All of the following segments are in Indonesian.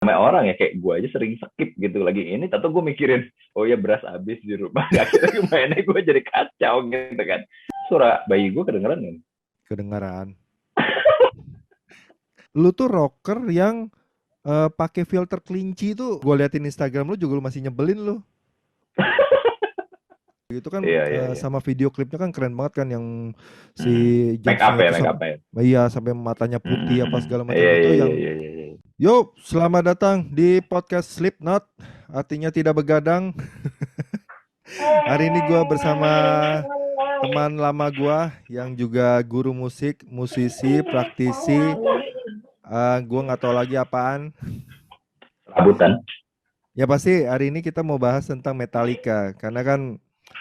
sama orang ya, kayak gue aja sering skip gitu lagi ini, atau gue mikirin oh ya beras habis di rumah. Akhirnya mainnya gue jadi kacau gitu kan. Suara bayi gue kedengeran kan. Kedengaran. Lu tuh rocker yang pakai filter kelinci tuh. Gue liatin Instagram lu juga lu masih nyebelin lu. Itu kan Iya iya iya. sama video klipnya kan keren banget kan yang si Make Jamesnya up ya, itu make up ya. iya sampai matanya putih apa segala macam Iya itu iya iya yang iya iya. Yo, selamat datang di podcast Slipknot, artinya tidak begadang. Hari ini gua bersama teman lama gua yang juga guru musik, musisi, praktisi. Gua nggak tahu lagi apaan. Serabutan. Ya pasti hari ini kita mau bahas tentang Metallica, karena kan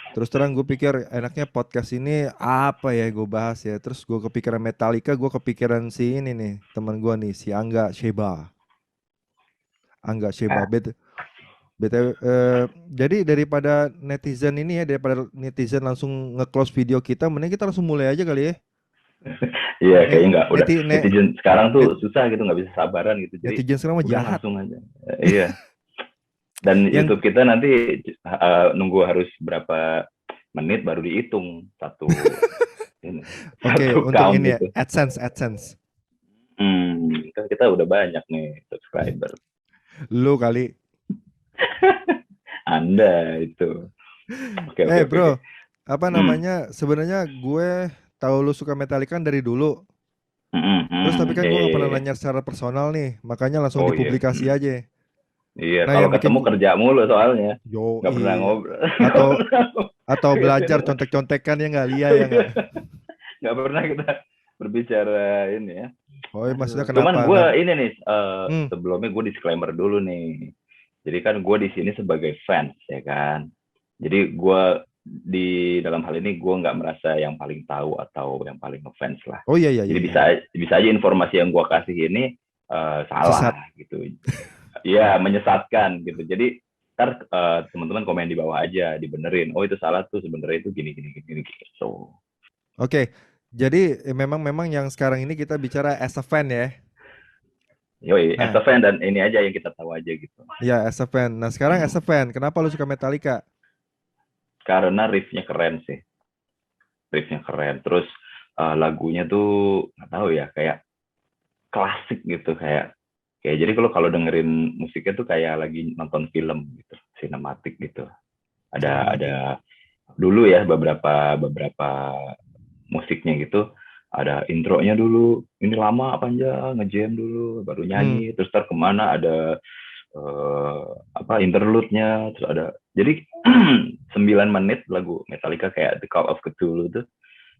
terus terang gue pikir enaknya podcast ini apa ya gue bahas ya. Terus gue kepikiran Metallica, gue kepikiran si ini nih teman gua nih si Angga Sheba. Angga Sheba. Nah, BTW, jadi daripada netizen ini ya, daripada netizen langsung nge-close video kita, mending kita langsung mulai aja kali ya. iya Net, kayaknya nggak, udah neti, net, netizen sekarang net, tuh susah gitu, nggak bisa sabaran gitu. Jadi netizen sekarang mah udah jahat. langsung aja. Iya. Dan Yang YouTube kita nanti nunggu harus berapa menit baru dihitung satu ini, oke satu untuk count ini ya, gitu. AdSense. Kan kita udah banyak nih subscriber. Lu kali. Anda itu. Oke oke oke oke. Bro, apa Hmm. namanya? Sebenarnya gue tahu lu suka Metallica kan dari dulu. Terus tapi kan Iya, gue iya, nggak pernah iya. nanya secara personal nih, makanya langsung Oh iya. dipublikasi aja. Iya, Nah kalau yang bikin ketemu gue, kerja mulu soalnya. yo Nggak pernah ngobrol. Nggak atau pernah. atau belajar contek-contekan ya nggak Lia ya nggak? Nggak pernah kita berbicara ini ya. Oh, maksudnya Aduh. kenapa? Cuman gue ini nih, Hmm, sebelumnya gue disclaimer dulu nih. Jadi kan gue di sini sebagai fans ya kan. Jadi gue di dalam hal ini gue nggak merasa yang paling tahu atau yang paling ngefans lah. oh iya iya iya Jadi iya. bisa bisa aja informasi yang gue kasih ini salah Sesat. gitu. Iya, menyesatkan gitu. Jadi ntar teman-teman komen di bawah aja, dibenerin. Oh itu salah tuh, sebenarnya itu gini gini gini gini. So, Oke. Jadi memang memang yang sekarang ini kita bicara as a fan ya. yoi, as Nah, a fan dan ini aja yang kita tahu aja gitu. ya as a fan. Nah, sekarang as a fan, kenapa lu suka Metallica? Karena riffnya keren sih, riffnya keren. Terus lagunya tuh nggak tahu ya, kayak klasik gitu, kayak kayak jadi kalau kalau dengerin musiknya tuh kayak lagi nonton film gitu, sinematik gitu. Ada Sinematik. dulu ya beberapa beberapa musiknya gitu, ada intronya dulu, ini lama panjang ngejam dulu baru Hmm. nyanyi, terus ntar kemana ada eh, apa interlude-nya, terus ada jadi 9 menit lagu Metallica kayak The Call of Cthulhu tuh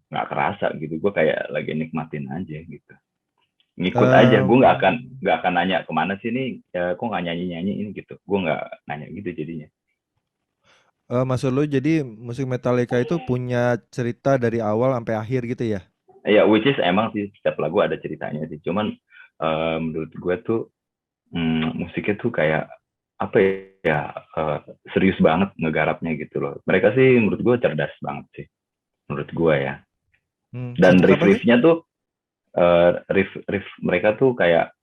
nggak kerasa gitu, gue kayak lagi nikmatin aja gitu, ngikut aja, gue Em, nggak akan nanya kemana sih nih ya, kok nggak nyanyi nyanyi ini gitu, gue nggak nanya gitu jadinya. maksud lu jadi musik Metallica itu punya cerita dari awal sampai akhir gitu ya? Ya which is emang sih setiap lagu ada ceritanya sih, cuman menurut gue tuh musiknya tuh kayak apa ya, serius banget ngegarapnya gitu loh. Mereka sih menurut gue cerdas banget sih, menurut gue ya. Dan Cerdas apa sih? riff-riffnya tuh riff mereka tuh kayak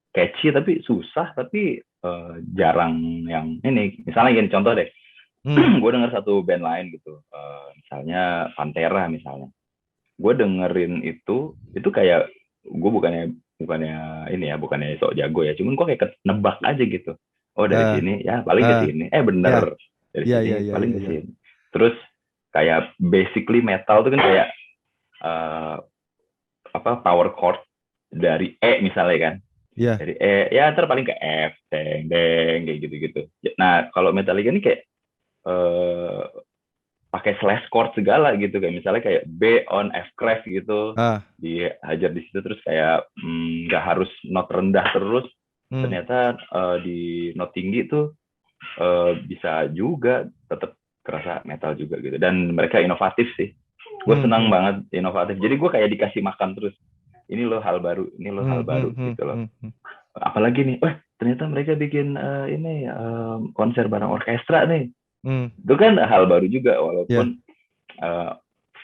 catchy tapi susah, tapi jarang yang ini. Misalnya gini contoh deh, Hmm. gue denger satu band lain gitu, misalnya Pantera misalnya. Gue dengerin itu kayak gue bukannya bukannya ini ya, bukannya sok jago ya, cuman gue kayak nebak aja gitu. Oh dari Eh, sini ya paling ke eh, sini, ya, bener dari ya, sini ya, ya, paling ya, ke ya. sini. Terus kayak basically metal tuh kan kayak uh, apa power chord dari E misalnya kan, Ya. dari E ya ntar paling ke F, deng deng kayak gitu gitu. Nah kalau Metallica ini kayak uh, pakai slash chord segala gitu, kayak misalnya kayak B on F crash gitu, Ah. dihajar di situ, terus kayak nggak harus not rendah terus, Hmm. ternyata di not tinggi tuh bisa juga tetap kerasa metal juga gitu, dan mereka inovatif sih, gue Hmm. senang Hmm. banget inovatif, jadi gue kayak dikasih makan terus, ini loh hal baru, ini loh Hmm. hal Hmm. baru Hmm. gitu loh. Hmm. Hmm. Apalagi nih, wah ternyata mereka bikin ini konser bareng orkestra nih, Hmm. itu kan hal baru juga, Ya. walaupun uh,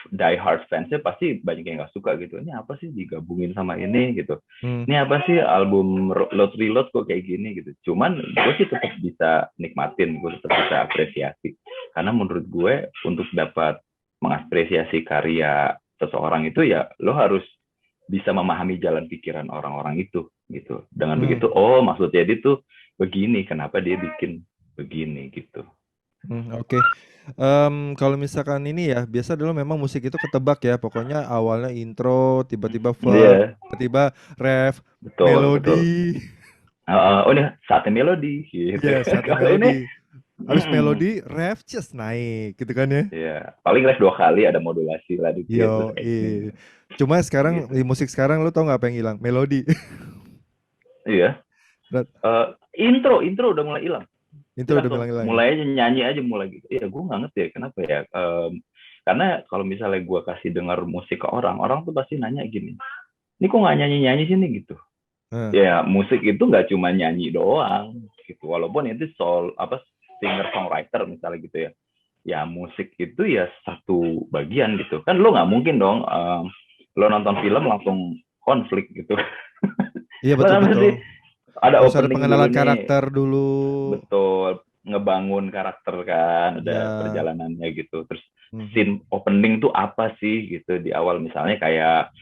die hard fansnya pasti banyak yang nggak suka gitu. Ini apa sih digabungin sama ini gitu. Hmm. Ini apa sih album Load Reload kok kayak gini gitu. Cuman gue sih tetap bisa nikmatin, gue tetap bisa apresiasi. Karena menurut gue untuk dapat mengapresiasi karya seseorang itu ya lo harus bisa memahami jalan pikiran orang-orang itu gitu. Dengan begitu, oh maksudnya dia tuh begini, kenapa dia bikin begini gitu. Oke. Kalau misalkan ini ya, biasa dulu memang musik itu ketebak ya. Pokoknya awalnya intro, tiba-tiba verse, Iya, tiba-tiba ref, betul, betul. melodi. Oh ini saatnya melodi gitu. Iya, saatnya Kalau ini, melodi. Habis melodi, ref just naik gitu kan ya. ya paling ref 2 kali ada modulasi lah dikit terus Yo, ini cuma sekarang gitu. di musik sekarang lu tau nggak apa yang hilang? Melodi. Iya. Intro udah mulai hilang. Itu Hilang udah tuh. bilang hilang ya. Mulai aja nyanyi aja mulai gitu. Iya, gue nggak ngerti ya kenapa ya. Karena kalau misalnya gue kasih dengar musik ke orang, orang tuh pasti nanya gini. Ini kok nggak nyanyi-nyanyi sini gitu. Nah, Ya musik itu nggak cuma nyanyi doang gitu. Walaupun itu soul apa singer songwriter misalnya gitu ya. Ya musik itu ya satu bagian gitu. Kan lo nggak mungkin dong lo nonton film langsung konflik gitu. iya Lo betul kan betul. pasti ada Harus ada opening dulu pengenalan nih. karakter dulu. Betul, ngebangun karakter kan, ada Ya. perjalanannya gitu. Terus Mhm. scene opening tuh apa sih gitu di awal misalnya kayak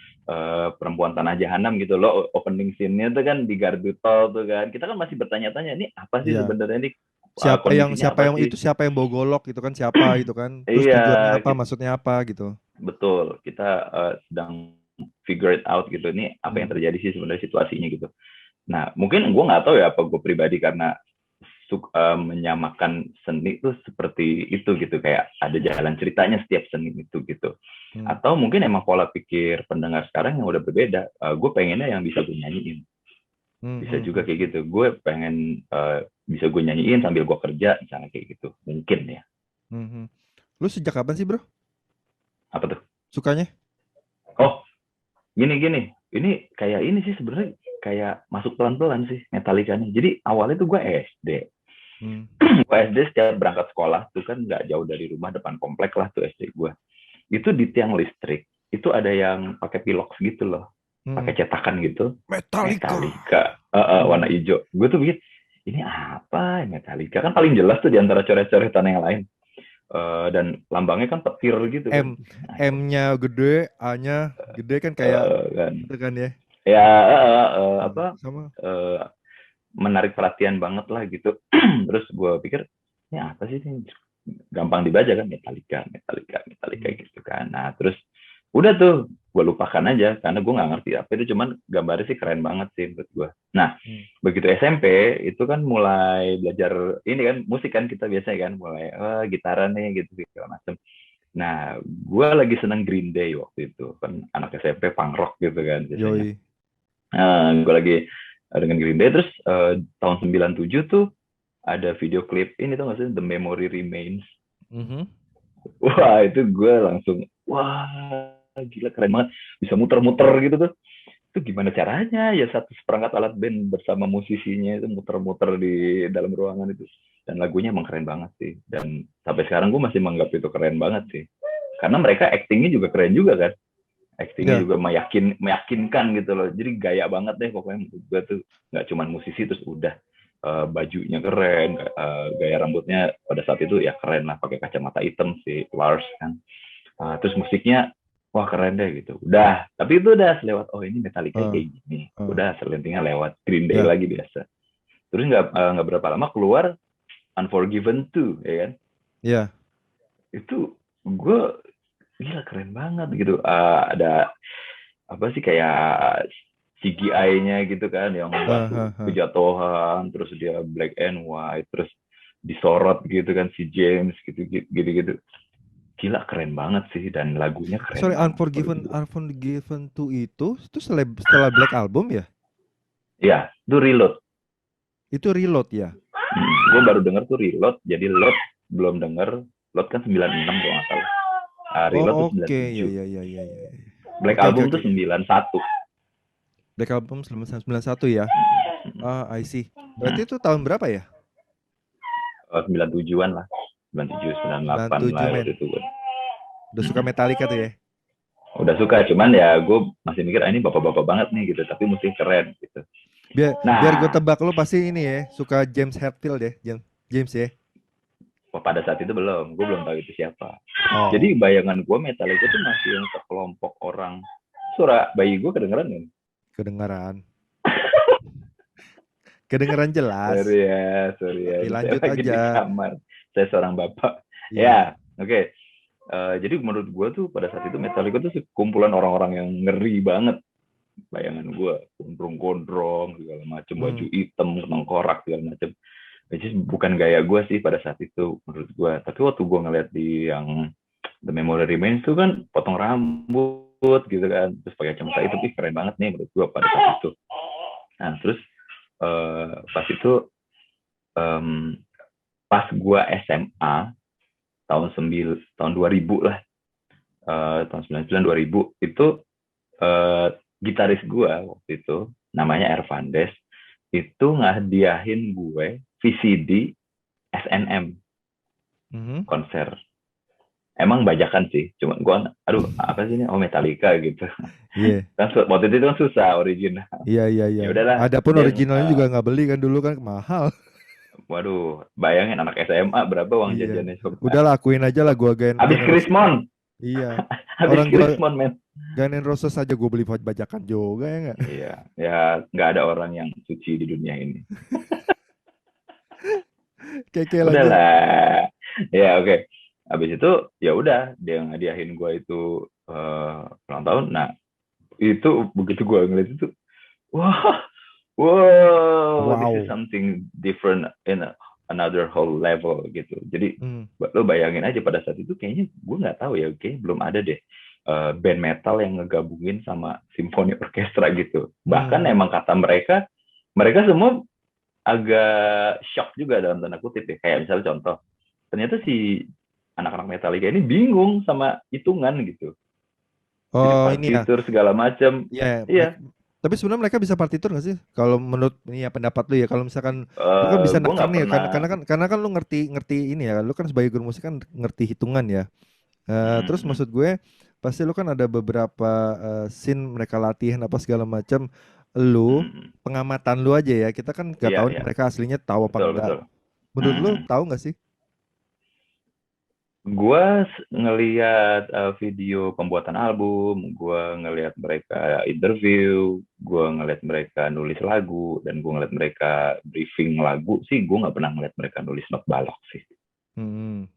Perempuan Tanah Jahanam gitu loh, opening scene-nya tuh kan di gardu tol tuh kan. Kita kan masih bertanya-tanya ini apa sih Iya. sebenarnya ini Siapa yang kondisinya siapa apa yang sih? itu siapa yang bawa golok gitu kan siapa gitu kan. Terus Iya, tujuannya apa, kita, maksudnya apa gitu. betul. Kita sedang figure it out gitu. Ini apa yang Hmm. terjadi sih sebenarnya situasinya gitu. Nah, mungkin gue nggak tahu ya apa gue pribadi karena menyamakan seni itu seperti itu gitu kayak ada jalan ceritanya setiap seni itu gitu Hmm. atau mungkin emang pola pikir pendengar sekarang yang udah berbeda gue pengennya yang bisa gue nyanyiin Hmm. bisa Hmm. juga kayak gitu gue pengen bisa gue nyanyiin sambil gue kerja misalnya kayak gitu mungkin ya Hmm. Hmm. Lu sejak kapan sih bro apa tuh sukanya? oh gini ini kayak ini sih sebenarnya kayak masuk pelan-pelan sih Metallica nih jadi awalnya tuh gue SD Hmm. gue SD setiap berangkat sekolah tuh kan nggak jauh dari rumah depan komplek lah tuh SD gue itu di tiang listrik itu ada yang pakai pilox gitu loh Hmm. pakai cetakan gitu Metallica. Metallica warna Hmm. hijau gue tuh bikin ini apa Metallica kan paling jelas tuh di antara coret-coretan yang lain dan lambangnya kan petir gitu kan nah, M-nya gede, A-nya gede kan kayak kan itu kan ya. ya Hmm. apa Sama. menarik perhatian banget lah gitu terus gue pikir ini apa sih ini gampang dibaca kan Metallica Hmm. gitu kan nah terus udah tuh gue lupakan aja karena gue nggak ngerti apa itu cuman gambarnya sih keren banget sih menurut gue nah Hmm. begitu SMP itu kan mulai belajar ini kan musik kan kita biasanya kan mulai gitaran nih gitu segala macam nah gue lagi seneng Green Day waktu itu kan anak SMP punk rock gitu kan biasanya Yoi. gue lagi dengan Green Day terus tahun 97 tuh ada video klip ini tuh nggak sih The Memory Remains Mhm. wah itu gue langsung wah gila keren banget bisa muter-muter gitu tuh itu gimana caranya ya satu seperangkat alat band bersama musisinya itu muter-muter di dalam ruangan itu dan lagunya emang keren banget sih dan sampai sekarang gue masih menganggap itu keren banget sih karena mereka actingnya juga keren juga kan actingnya Ya. juga meyakinkan gitu loh jadi gaya banget deh pokoknya menurut gue tuh nggak cuma musisi terus udah bajunya keren gaya rambutnya pada saat itu ya keren lah pakai kacamata hitam si Lars kan terus musiknya wah keren deh gitu udah tapi itu udah lewat oh ini Metallica Uh, kayak gini uh. udah selentingnya lewat Green Day Ya. lagi biasa terus nggak berapa lama keluar Unforgiven 2 ya kan Ya. itu gue gila keren banget gitu ada apa sih kayak CGI-nya gitu kan yang batu Uh. kejatuhan terus dia black and white terus disorot gitu kan si James gitu gitu gila keren banget sih dan lagunya keren Sorry, banget Unforgiven 2 itu setelah Black Album ya? ya itu Reload Itu Reload ya? gue baru denger tuh Reload jadi Load belum denger Load kan 96 kalau nggak salah Reload tuh Oh, oke. Ya 97 ya ya ya ya. Black Oke oke Album oke. tuh 91 Black Album 91 ya. Ah, I see. Berarti itu tahun berapa ya? 97-an lah 97 98 lah 97 men. waktu itu Udah suka Metallica tuh ya? Udah suka, cuman ya gue masih mikir ini bapak-bapak banget nih gitu, tapi mesti keren gitu. Biar gue Nah, tebak lo pasti ini ya, suka James Hetfield ya, James ya. pada saat itu gue belum tahu itu siapa. Oh, Jadi bayangan gue Metallica itu masih yang sekelompok orang. Suara bayi gue kedengeran nih. kedengaran. Kedengeran jelas. Sorry ya. Tapi Ini saya lanjut lagi di aja. kamar. Saya seorang bapak. Iya. Ya, oke. Okay. Jadi menurut gue tuh pada saat itu Metallica tuh kumpulan orang-orang yang ngeri banget. Bayangan gue, gondrong-gondrong, segala macem, baju Hmm. hitam, tengkorak, segala macem. Jadi bukan gaya gue sih pada saat itu menurut gue. Tapi waktu gue ngeliat di yang The Memory Remains itu kan potong rambut gitu kan, terus pakai kacamata itu, keren banget nih menurut gue pada saat itu. Nah terus pas itu um, pas gue SMA tahun 2000 lah, tahun 99 2000 itu gitaris gue waktu itu namanya Ervandes itu ngahdiahin gue VCD SNM Mhm. konser. Emang bajakan sih, cuma gue aduh apa sih ini, oh Metallica gitu. Iya. Kan waktu itu kan susah original. Iya, iya, iya. Ya udahlah, Adapun dia originalnya juga nggak beli kan dulu kan mahal. waduh, bayangin anak SMA berapa uang Iya. jajannya coba. Udah lakuin aja lah gua Habis Guns N' Roses. Krismon, Iya. habis Orang gua Krismon men. Guns N' Roses aja gue beli bajakan juga ya nggak? Iya, ya nggak ada orang yang suci di dunia ini. Kayak lanjut. Udahlah, ya oke. Okay. Habis itu ya udah dia ngadiahin gue itu ulang tahun. Nah itu begitu gue ngeliat itu, wah, wow, this is Wow. something different in another whole level gitu. Jadi Hmm. lo bayangin aja pada saat itu kayaknya gue nggak tahu ya, kayaknya belum ada deh band metal yang ngegabungin sama simfoni orkestra gitu. Bahkan Hmm. emang kata mereka, mereka semua agak shock juga dalam tanda kutip ya. Kayak misalnya contoh, ternyata si anak-anak Metallica ini bingung sama hitungan gitu. Jadi Oh ini ya. partitur segala macam. Iya. Iya, Tapi sebenarnya mereka bisa partitur nggak sih? Kalau menurut ini ya pendapat lu ya. Kalau misalkan lu kan bisa gue neken nggak nih ya, pernah. karena kan lu ngerti ngerti ini ya. Lu kan sebagai guru musik kan ngerti hitungan ya. Terus Mm, maksud gue pasti lu kan ada beberapa scene mereka latihan apa segala macam. Lu mm. pengamatan lu aja ya. Kita kan nggak Iya, tahu nih iya, mereka aslinya tahu apa betul, enggak. betul. Menurut lu Mm. tahu nggak sih? Gue ngelihat video pembuatan album, gue ngelihat mereka interview, gue ngelihat mereka nulis lagu, dan gue ngelihat mereka briefing lagu sih, gue nggak pernah ngelihat mereka nulis not balok sih,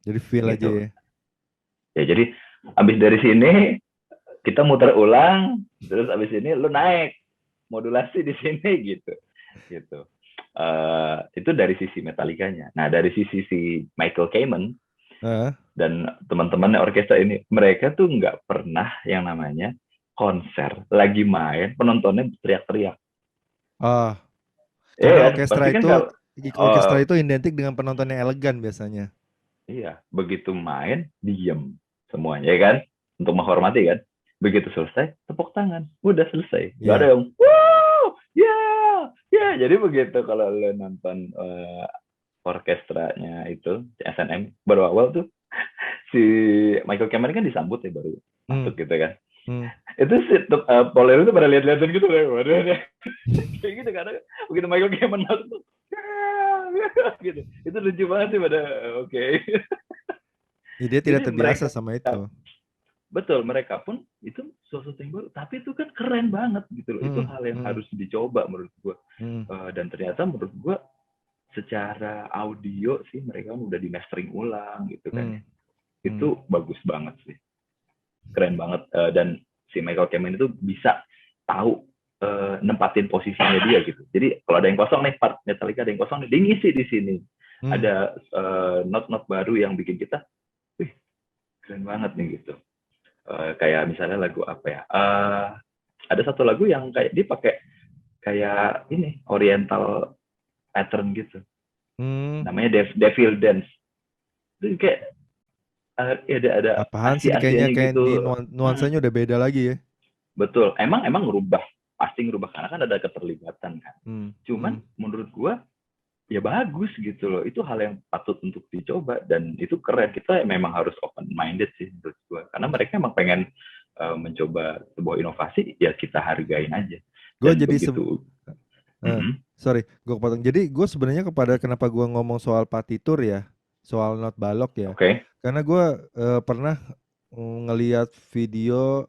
Jadi feel aja gitu. ya. Ya jadi abis dari sini kita muter ulang, terus abis ini lu naik modulasi di sini gitu, gitu. Itu dari sisi Metallica-nya. Nah dari sisi si Michael Kamen Heeh. dan teman-temannya orkestra ini, mereka tuh nggak pernah yang namanya konser lagi main penontonnya teriak-teriak. Ah, Iya karena kan, pasti kan kalau orkestra uh, itu identik dengan penonton yang elegan biasanya. iya begitu main diem semuanya ya kan, untuk menghormati kan. Begitu selesai tepuk tangan, udah selesai, nggak ada Iya. yang wow ya yeah, ya yeah. Jadi begitu kalau lo nonton orkestranya itu SNM baru awal tuh, si Michael Cameron kan disambut ya baru Hmm. masuk gitu kan. Hmm. Itu si Pauler itu pada lihat-lihatan gitu loh, waduh, kayak gitu karena begitu Michael Cameron masuk tuh gitu, itu lucu banget sih pada oke. Okay. Ya, dia tidak Jadi terbiasa mereka, sama itu. betul, mereka pun itu sesuatu yang baru, tapi itu kan keren banget gitu loh. Itu Hmm. hal yang Hmm. harus dicoba menurut gue. Hmm. Dan ternyata menurut gue secara audio sih mereka udah di mastering ulang gitu kan Hmm. ya. Hmm. Itu bagus banget sih, keren banget. Dan si Michael Cameron itu bisa tahu nempatin posisinya dia gitu. Jadi kalau ada yang kosong nih, part Metallica ada yang kosong nih, dia ngisi di sini. Hmm. Ada not baru yang bikin kita, wih keren banget nih gitu. Kayak misalnya lagu apa ya? Ada satu lagu yang kayak dia pakai kayak ini Oriental pattern gitu. Hmm. Namanya Devil Dance. Itu kayak ada Apaan sih kayaknya Asia-Asianya kayak gitu. di nuansanya udah beda lagi ya. Betul. Emang ngerubah, pasti ngerubah karena kan ada keterlibatan kan. Hmm. Cuman Hmm. menurut gua ya bagus gitu loh. Itu hal yang patut untuk dicoba dan itu keren. Kita memang harus open minded sih menurut gue. Karena mereka emang pengen mencoba sebuah inovasi, ya kita hargain aja. Gue Dan jadi begitu. sorry, gue potong. Jadi gue sebenarnya kenapa gue ngomong soal partitur ya, soal not balok ya. Oke. Karena gue pernah ngeliat video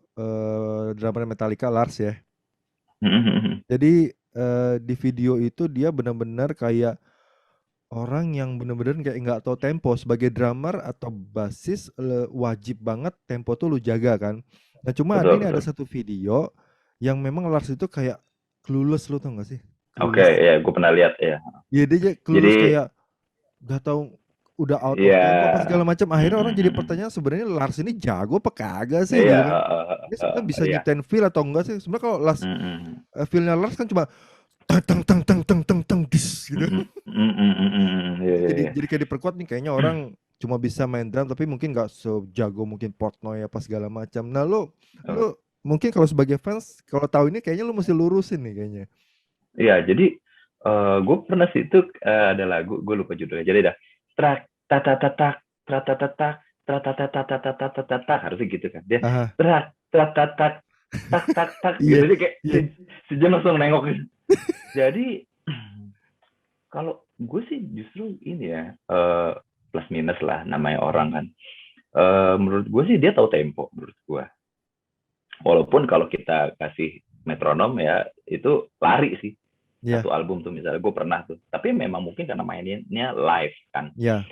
drummer Metallica Lars ya. Jadi di video itu dia benar-benar kayak orang yang benar-benar kayak nggak tahu tempo. Sebagai drummer atau bassis wajib banget tempo tuh lu jaga kan. Nah cuma Betul, ada betul. satu video yang memang Lars itu kayak clueless, lu tau gak sih? Oke, Clueless. ya gue pernah lihat ya. Iya dia aja Jadi, clueless kayak gak tahu udah out of ya, tempo apa segala macam. Akhirnya orang jadi pertanyaan sebenarnya Lars ini jago apa kagak sih iya, gitu kan. Ini sebenarnya bisa iya. nyiptain feel atau enggak sih? Sebenarnya kalau Lars Mm-mm. feel-nya Lars kan cuma tang tang tang tang tang tang tang dis gitu. Mm-mm. Mm-mm. Iya, iya, iya. Jadi kayak diperkuat nih kayaknya orang cuma bisa main drum tapi mungkin nggak sejago mungkin Portnoy apa segala macam. Nah lu mungkin kalau sebagai fans kalau tahu ini kayaknya lu mesti lurusin nih kayaknya. Iya, jadi gue pernah sih itu ada lagu, gue lupa judulnya. Jadi dah trak tatatatak tratatatak tratatatatatatatatatak harusnya gitu kan. Dia Aha, trak tatatak tak tak tak gitu. iya, Jadi kayak iya. si Jen langsung nengok gitu. Jadi kalau gue sih justru ini ya plus minus lah namanya orang kan. Menurut gue sih dia tahu tempo menurut gue. Walaupun kalau kita kasih metronom ya itu lari sih Iya, satu album tuh misalnya gue pernah tuh. Tapi memang mungkin karena mainnya live kan. iya.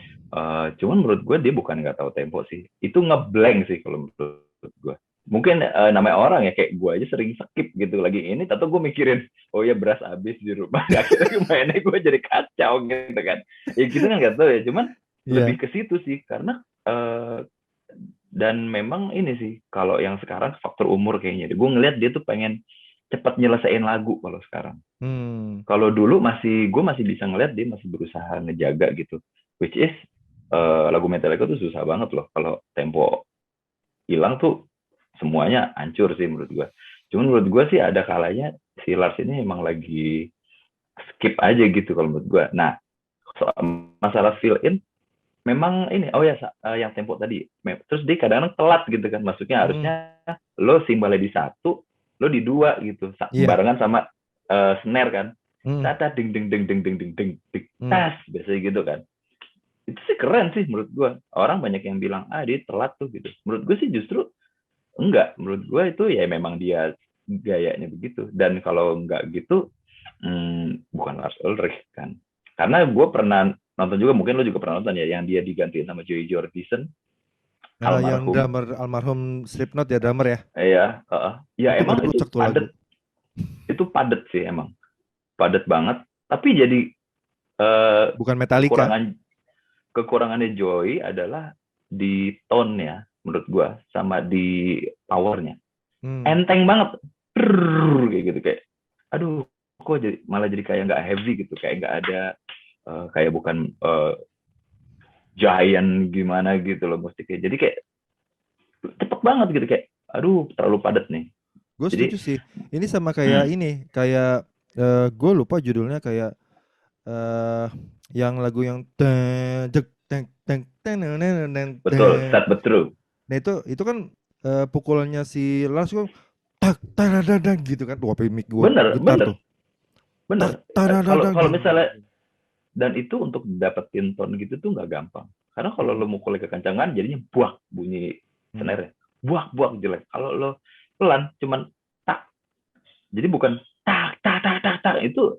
Cuman menurut gue dia bukan nggak tahu tempo sih. Itu ngeblank sih kalau menurut gue. Mungkin namanya orang ya kayak gue aja sering skip gitu lagi ini. Atau gue mikirin, oh ya beras habis di rumah. Akhirnya mainnya gue jadi kacau gitu kan. Ya kita kan nggak tahu ya. Cuman Iya. lebih ke situ sih karena dan memang ini sih kalau yang sekarang faktor umur kayaknya. Gue ngeliat dia tuh pengen cepat nyelesain lagu kalau sekarang. Kalau dulu gue masih bisa ngeliat dia masih berusaha ngejaga gitu. Which is lagu Metallica tuh susah banget loh. Kalau tempo hilang tuh semuanya hancur sih menurut gue. Cuman menurut gue sih ada kalanya si Lars ini emang lagi skip aja gitu kalau menurut gue. Nah, soal masalah fill in memang ini yang tempo tadi. Terus dia kadang-kadang telat gitu kan. Maksudnya harusnya lo simbalnya di satu, lo di dua gitu. Iya. Barengan sama snare kan. Hmm. Tata ding ding ding ding ding ding ding ding Hmm. tas biasanya gitu kan. Itu sih keren sih menurut gue. Orang banyak yang bilang dia telat tuh gitu. Menurut gue sih justru enggak. Menurut gue itu ya memang dia gayanya begitu. Dan kalau enggak gitu bukan Lars Ulrich kan. Karena gue pernah nonton juga, mungkin lo juga pernah nonton ya, yang dia digantiin sama Joey Jordison, Yang almarhum. drummer almarhum Slipknot ya drummer ya. Iya, ya Itu emang merusak itu tuh lagu. padet sih emang, padet banget. Tapi jadi Bukan Metallica. kekurangannya Joey adalah di tone-nya menurut gue sama di powernya. Enteng banget, kayak gitu kayak, aduh, kok malah jadi kayak nggak heavy gitu, kayak nggak ada kayak bukan giant gimana gitu loh musiknya. Jadi kayak cepet banget gitu kayak, aduh terlalu padat nih. Gue Jadi setuju sih. Ini sama kayak ini, kayak gue lupa judulnya kayak yang lagu yang betul, Sad But True. Nah itu kan pukulannya si Lars kan tak taradadang gitu kan. Wah, mic gue Bener, getar tuh. Tak taradadang kalau gitu. misalnya, dan itu untuk dapetin tone gitu tuh nggak gampang. Karena kalau lo mukulnya kekencangan jadinya buak bunyi snare-nya. Buak jelek. Kalau lo pelan cuman tak. Jadi bukan tak tak tak tak tak, itu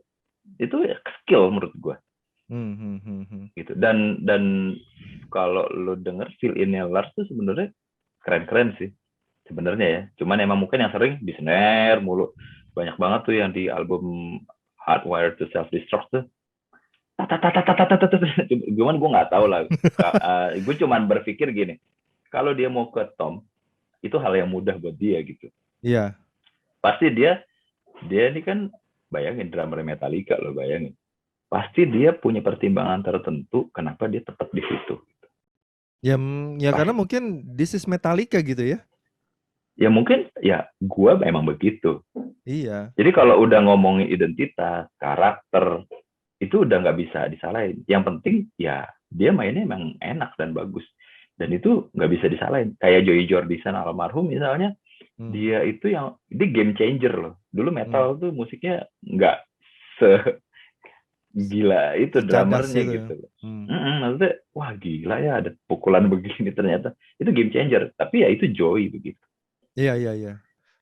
skill menurut gue. Gitu. Dan kalau lo denger feel in-nya Lars tuh sebenarnya keren-keren sih sebenarnya ya. Cuman emang mungkin yang sering di snare mulu. Banyak banget tuh yang di album Hardwired to Self-Destruct tuh. Cuman gue nggak tahu lah. Gue cuman berpikir gini, kalau dia mau ke Tom, itu hal yang mudah buat dia gitu. Iya. Pasti dia ini kan, bayangin drummer Metallica lo, bayangin. Pasti dia punya pertimbangan tertentu kenapa dia tetap di situ. Ya karena mungkin this is Metallica gitu ya. Ya mungkin ya gue memang begitu. Iya. Jadi kalau udah ngomongin identitas, karakter, itu udah nggak bisa disalahin. Yang penting ya dia mainnya emang enak dan bagus. Dan itu nggak bisa disalahin. Kayak Joey Jordison almarhum misalnya, Hmm. dia itu yang dia game changer loh. Dulu Hmm. metal tuh musiknya nggak segila itu Secadas drummernya itu ya. gitu. Hmm. Maksudnya wah gila ya ada pukulan begini ternyata itu game changer. Tapi ya itu Joey begitu Iya, iya, iya.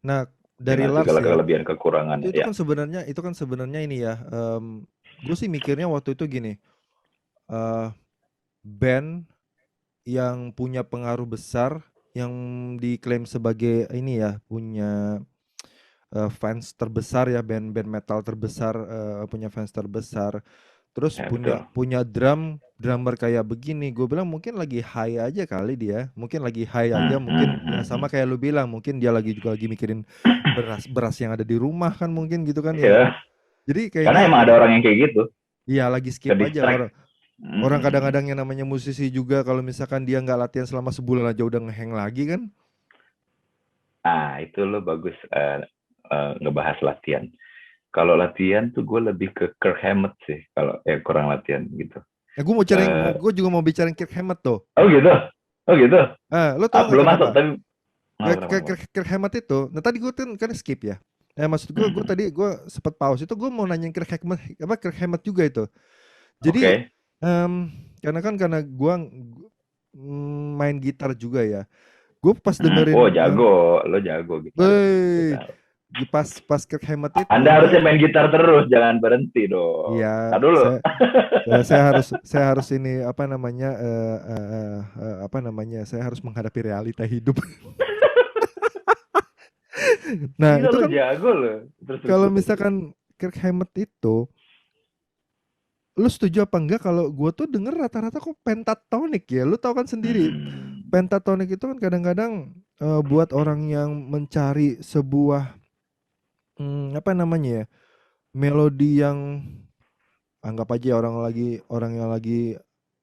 Nah, dari dengan Lars segala ya, kelebihan kekurangannya itu ya. kan sebenarnya ini ya. Gue sih mikirnya waktu itu gini, eh band yang punya pengaruh besar, yang diklaim sebagai ini ya, punya fans terbesar ya, band-band metal terbesar, punya fans terbesar. Terus Ya punya betul. punya drummer kayak begini, gue bilang mungkin lagi high aja kali dia, mungkin lagi high Hmm, aja, hmm, mungkin ya hmm, sama hmm. kayak lu bilang, mungkin dia lagi mikirin beras beras yang ada di rumah kan mungkin gitu kan ya. Ya, Jadi karena kayaknya emang ada orang yang kayak gitu, iya lagi ke skip aja distract. orang. Orang Hmm. kadang-kadang yang namanya musisi juga kalau misalkan dia nggak latihan selama sebulan aja udah ngeheng lagi kan. Ah, itu lo bagus ngebahas latihan. Kalau latihan tuh gue lebih ke Kirk Hammett sih, kalau kurang latihan gitu. Gue mau cari, Eh, gue juga mau bicarain Kirk Hammett tuh. oh gitu, oh gitu. Lo tau nggak Belum masuk kenapa? tapi kenapa kenapa. Kirk Hammett itu, nah tadi gue kan skip ya. Maksud gue Hmm. tadi gue sempat pause itu gue mau nanyain Kirk Hammett apa Kirk Hammett juga itu. Jadi Oke. karena gue main gitar juga ya. Gue pas Oh dengerin jago, lo jago gitaris. Gue eh, tahu. pas Kirk Hammett itu Anda dia harusnya main gitar terus, jangan berhenti iya dong. Tar dulu. saya saya harus ini apa namanya apa namanya saya harus menghadapi realita hidup. Nah, Gila itu lo kan jago lo. Terus terus kalau terus terus. Terus. misalkan Kirk Hammett itu, lu setuju apa enggak kalau gue tuh denger rata-rata kok pentatonik ya? Lu tahu kan sendiri, Hmm. pentatonik itu kan kadang-kadang buat orang yang mencari sebuah apa namanya ya, melodi yang anggap aja orang yang lagi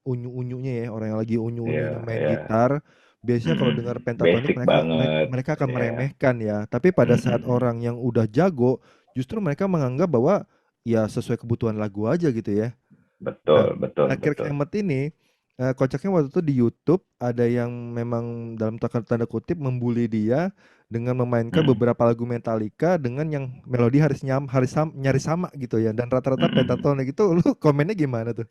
unyu-unyunya ya, orang yang lagi Iya, unyu-unyunya main iya. gitar, biasanya kalau dengar pentatonik Basic mereka mereka banget. mereka akan Iya. meremehkan ya. Tapi pada saat Mm-mm. orang yang udah jago, justru mereka menganggap bahwa ya sesuai kebutuhan lagu aja gitu ya. Nah, Betul, betul, Kirk betul. Hammett ini kocaknya waktu itu di YouTube ada yang memang dalam tanda kutip membuli dia dengan memainkan Mm. beberapa lagu Metallica dengan yang melodi nyaris sama gitu ya, dan rata-rata Mm-mm. pentatonik itu. Lu komennya gimana tuh?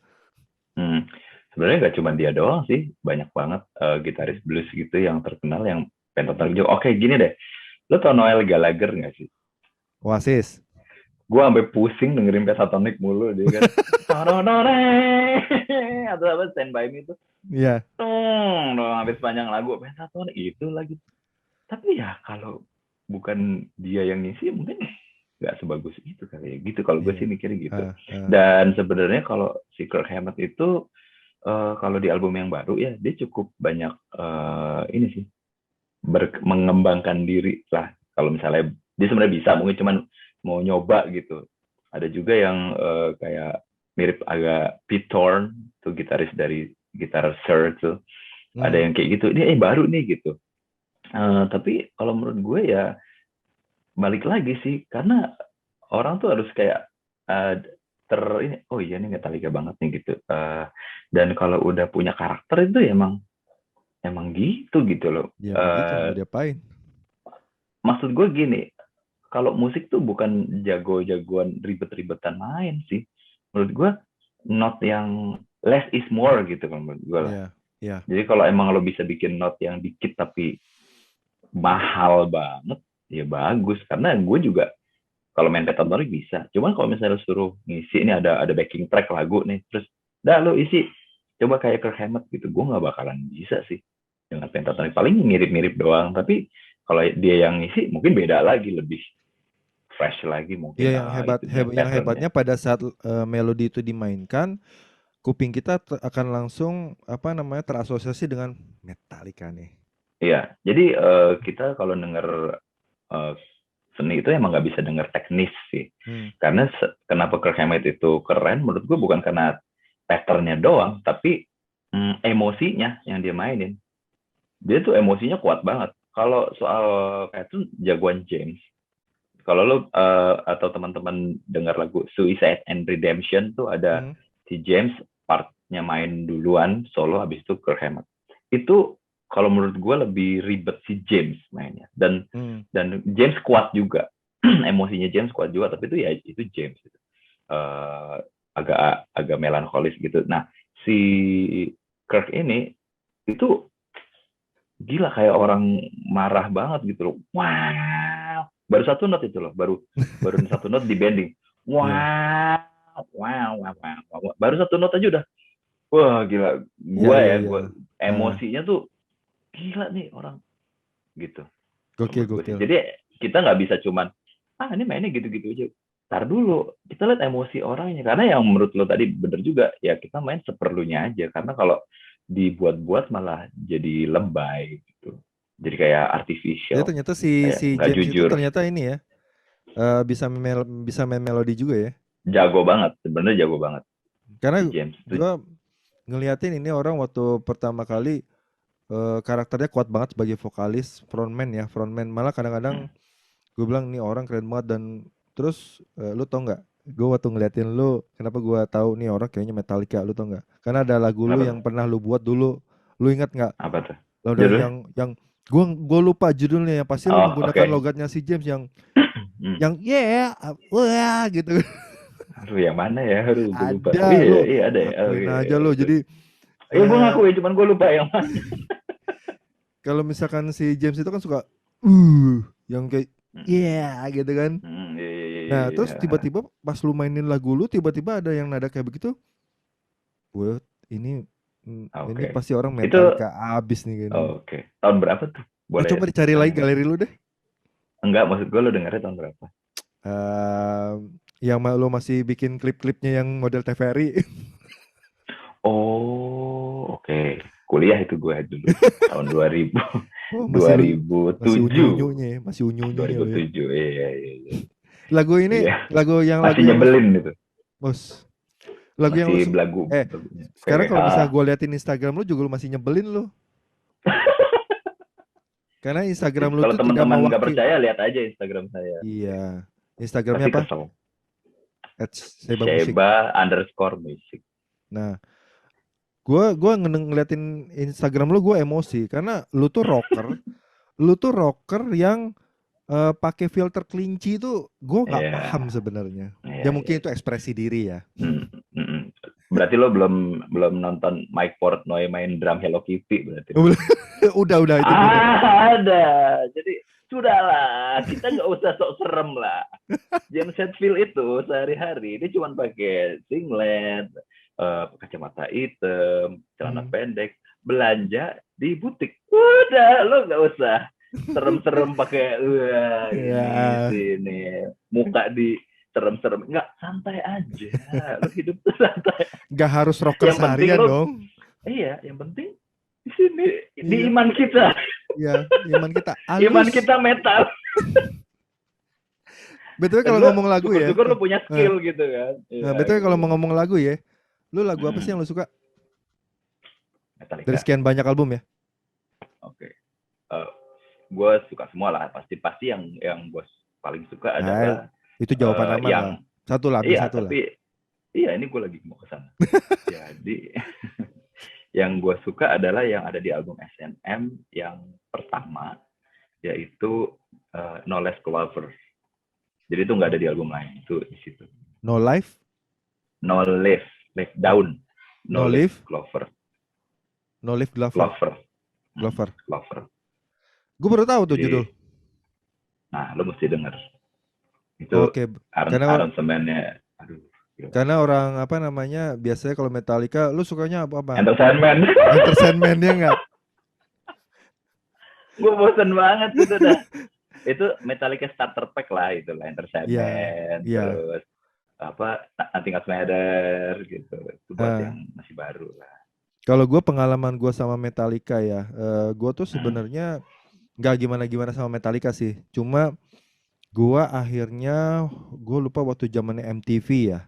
Hmm. Sebenarnya nggak cuma dia doang sih, banyak banget Hmm. gitaris blues gitu yang terkenal yang pentatonik juga. Oke, gini deh, lo tau Noel Gallagher nggak sih? Oasis. Gue sampai pusing dengerin pentatonik mulu dia kan. Tadadadadeng. Atau apa Stand By Me itu. Iya. Dong, habis sepanjang lagu pentatonik itu lagi. Tapi ya kalau bukan dia yang ngisi mungkin nggak sebagus itu kali ya gitu kalau gue Iya. sih mikirnya gitu. Ah, ah. Dan sebenarnya kalau si Kirk Hammett itu kalau di album yang baru ya dia cukup banyak ini sih mengembangkan diri lah. Kalau misalnya dia sebenarnya bisa mungkin cuman mau nyoba gitu. Ada juga yang kayak mirip agak Pete Torn tuh gitaris dari gitar Sir tuh. Ada Hmm. yang kayak gitu. Ini baru nih gitu. Tapi kalau menurut gue ya balik lagi sih karena orang tuh harus kayak uh, ini oh iya nih Metallica banget nih gitu. Dan kalau udah punya karakter itu ya emang gitu loh. Ya begitu mau diapain? Maksud gue gini, kalau musik tuh bukan jago-jagoan ribet-ribetan main sih. Menurut gue not yang less is more gitu kan menurut gue lah. Iya, iya. Jadi kalau emang lo bisa bikin not yang dikit tapi mahal banget, ya bagus. Karena gue juga kalau main pentatonik bisa. Cuman kalau misalnya lo suruh ngisi ini ada backing track lagu nih, terus dah lo isi coba kayak Kirk Hammett gitu, gue nggak bakalan bisa sih dengan pentatonik. Paling mirip-mirip doang. Tapi kalau dia yang ngisi mungkin beda lagi, lebih fresh lagi Iya, mungkin yang itunya yang patternnya. hebatnya pada saat melodi itu dimainkan, kuping kita akan langsung apa namanya terasosiasi dengan Metallica nih. Iya, jadi kita kalau denger uh, seni itu emang nggak bisa denger teknis sih. Hmm. Karena kenapa Kirk Hammett itu keren, menurut gue bukan karena patternnya doang, tapi emosinya yang dia mainin. Dia tuh emosinya kuat banget. Kalau soal kayak itu jagoan James, Kalau lo atau teman-teman dengar lagu Suicide and Redemption tuh ada Hmm. si James partnya main duluan solo, habis itu Kirk Hammett. Itu kalau menurut gue lebih ribet si James mainnya, dan Hmm. James kuat juga. Emosinya James kuat juga, tapi itu ya itu James gitu. Eh, agak agak melankolis gitu. Nah, si Kirk ini itu gila kayak orang marah banget gitu loh. Wow, baru satu note itu loh, baru baru satu note di bending. Iya. Wow, wow, wow, wow, wow. Baru satu note aja udah, wah gila. Iya, iya, iya. Gua Ah, emosinya tuh gila nih orang gitu. Kalau gokil, menurut gue sih. gokil. Jadi kita nggak bisa cuman ini mainnya gitu-gitu aja. Ntar dulu, kita lihat emosi orangnya. Karena yang menurut lo tadi bener juga, ya kita main seperlunya aja. Karena kalau dibuat-buat malah jadi lebay gitu. Jadi kayak Jadi artificial, ternyata si kayak si nggak James itu jujur. ternyata ini ya, bisa main melodi juga ya. Jago banget, sebenarnya jago banget Karena si James. Tuh. gua ngeliatin ini orang waktu pertama kali karakternya kuat banget sebagai vokalis frontman ya, frontman. Malah Hmm. kadang-kadang gue bilang nih orang keren banget. Dan terus lu tau nggak? Gue waktu ngeliatin lu, kenapa gue tahu nih orang kayaknya Metallica, lu tau nggak? Karena ada lagu lu Kenapa tuh? yang pernah lu buat dulu. Lu ingat nggak? Apa tuh? Lo ada Judulnya? yang gue lupa judulnya, yang pasti lu Oh, menggunakan oke. logatnya si James Hmm. yang yeah, wah gitu. Aduh, yang mana ya? Aduh, gue lupa. Oh Ada iya, lu, iya ada ya. Oh akuin iya, aja iya. lo. Itu. Jadi Iya, gue eh, ngakuin, cuman gue lupa yang mana. kalau misalkan si James itu kan suka yang kayak Hmm. yeah gitu kan. Hmm, iya, iya, iya, Nah, iya, terus iya. tiba-tiba pas lu mainin lagu lu, tiba-tiba ada yang nada kayak begitu. Gue ini ini Oke. pasti orang Itu Metallica abis nih kayaknya. oke. Tahun berapa tuh? Boleh Coba dicari lagi tanya nggak? galeri lu deh. Enggak, maksud gue lu dengernya tahun berapa? Eh yang lu masih bikin klip-klipnya yang model TVRI. Oh, oke. Kuliah itu gue dulu. Tahun 2000. Oh, masih 2007. unyu-unyunya, masih unyu-unyunya lo ya. 2007. Iya, iya, iya. Lagu ini, Iya. lagu Masih yang lu, nyebelin itu. bos, lagu yang Masih lu belagu. sekarang VWH. kalau misalnya gue liatin Instagram lu juga lu masih nyebelin lu. Karena Instagram lu Kalau tuh tidak teman-teman nggak mewakili. percaya, lihat aja Instagram saya. Iya. Instagramnya Pasti apa? kesel. Seba Musik. Sheba_musik. Nah, gua ngeliatin Instagram lu, gue emosi karena lu tuh rocker yang pakai filter kelinci itu gue nggak Iya, paham sebenarnya. iya, Ya iya. mungkin itu ekspresi diri ya. Hmm, hmm, hmm. Berarti lo belum belum nonton Mike Portnoy main drum Hello Kitty berarti. Udah itu gue udah. Ada. Jadi sudahlah, kita nggak usah sok serem lah. James Hetfield itu sehari-hari dia cuma pakai singlet, kacamata hitam, celana Hmm. pendek, belanja di butik. Udah, lo nggak usah serem-serem pakai wah ini Ya, sini muka di serem-serem, nggak, santai aja, lo hidup tuh santai. nggak harus rocker Yang penting seharian lo, dong. iya, yang penting di sini, di Iya, iman kita. iya, iman kita Iman halus. kita metal. Betul Dan kalau lo ngomong lagu ya. syukur-syukur lo punya Eh, skill gitu kan. Iya betul kalau gitu. mau ngomong lagu ya. Lu lagu apa sih Hmm, yang lu suka dari Metallica. sekian banyak album ya? Oke. Uh, gue suka semua lah. Pasti yang gue paling suka Nah, adalah itu jawaban aman lah. yang Satu lah, ambil iya, satu lah. tapi iya ini gue lagi mau ke sana. Jadi yang gue suka adalah yang ada di album S&M yang pertama, yaitu No Less Clover. Jadi itu nggak ada di album lain, itu di situ. No Life, No Leaf, Leaf Down, No No Leaf Live, Clover, No Live Glover, Clover, Glover. Clover. Gue baru tahu tuh judul. Jadi, nah lo mesti denger. Itu Oke, karena aransemennya, aduh, gila. karena orang apa namanya biasanya kalau Metallica, lu sukanya apa? Entertainment. Enter Sandman-nya nggak? Gue bosen banget itu dah. Itu Metallica starter pack lah, itu lah, Iya, Entertainment, iya. terus apa, Nothing Else Matter gitu. Itu buat Eh, yang masih baru lah. kalau gue pengalaman gue sama Metallica ya, gue tuh Hmm. sebenarnya nggak gimana-gimana sama Metallica sih. Cuma gue akhirnya gue lupa waktu zamannya MTV ya.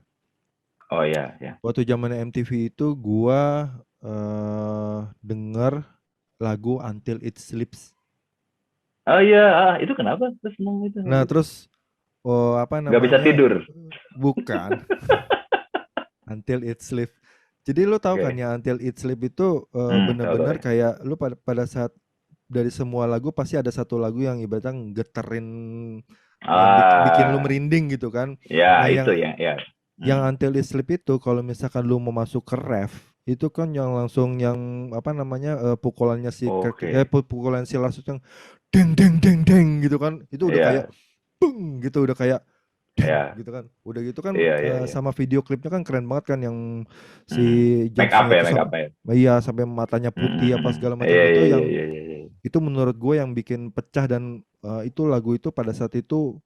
Oh ya, ya. Waktu zamannya MTV itu gue denger lagu Until It Sleeps. Oh iya, itu kenapa terus seneng itu Nah lagu? terus Oh, apa Nggak bisa namanya? tidur. Bukan. Until It Sleep. Jadi lu tahu kan Oke. ya Until It Sleep itu Tahu tahu bener-bener ya. kayak lu pada saat dari semua lagu pasti ada satu lagu yang ibaratnya geterin, yang bikin lu Ah, merinding gitu kan. ya Nah, itu yang ya, ya. yang Hmm. Until It Sleep itu kalau misalkan lu mau masuk ke ref itu kan yang langsung yang apa namanya pukulannya si Oke. pukulan si Lars itu yang deng deng deng deng gitu kan. Itu udah kayak Iya, bung gitu, udah kayak deng iya, gitu kan. Udah gitu kan iya, iya, iya. sama video klipnya kan keren banget kan yang si Hmm. Make up Jamesnya ya, itu make up ya. iya sampai matanya putih apa segala macam Iya, itu iya, iya, yang iya, iya, iya. itu menurut gue yang bikin pecah dan itu lagu itu pada saat itu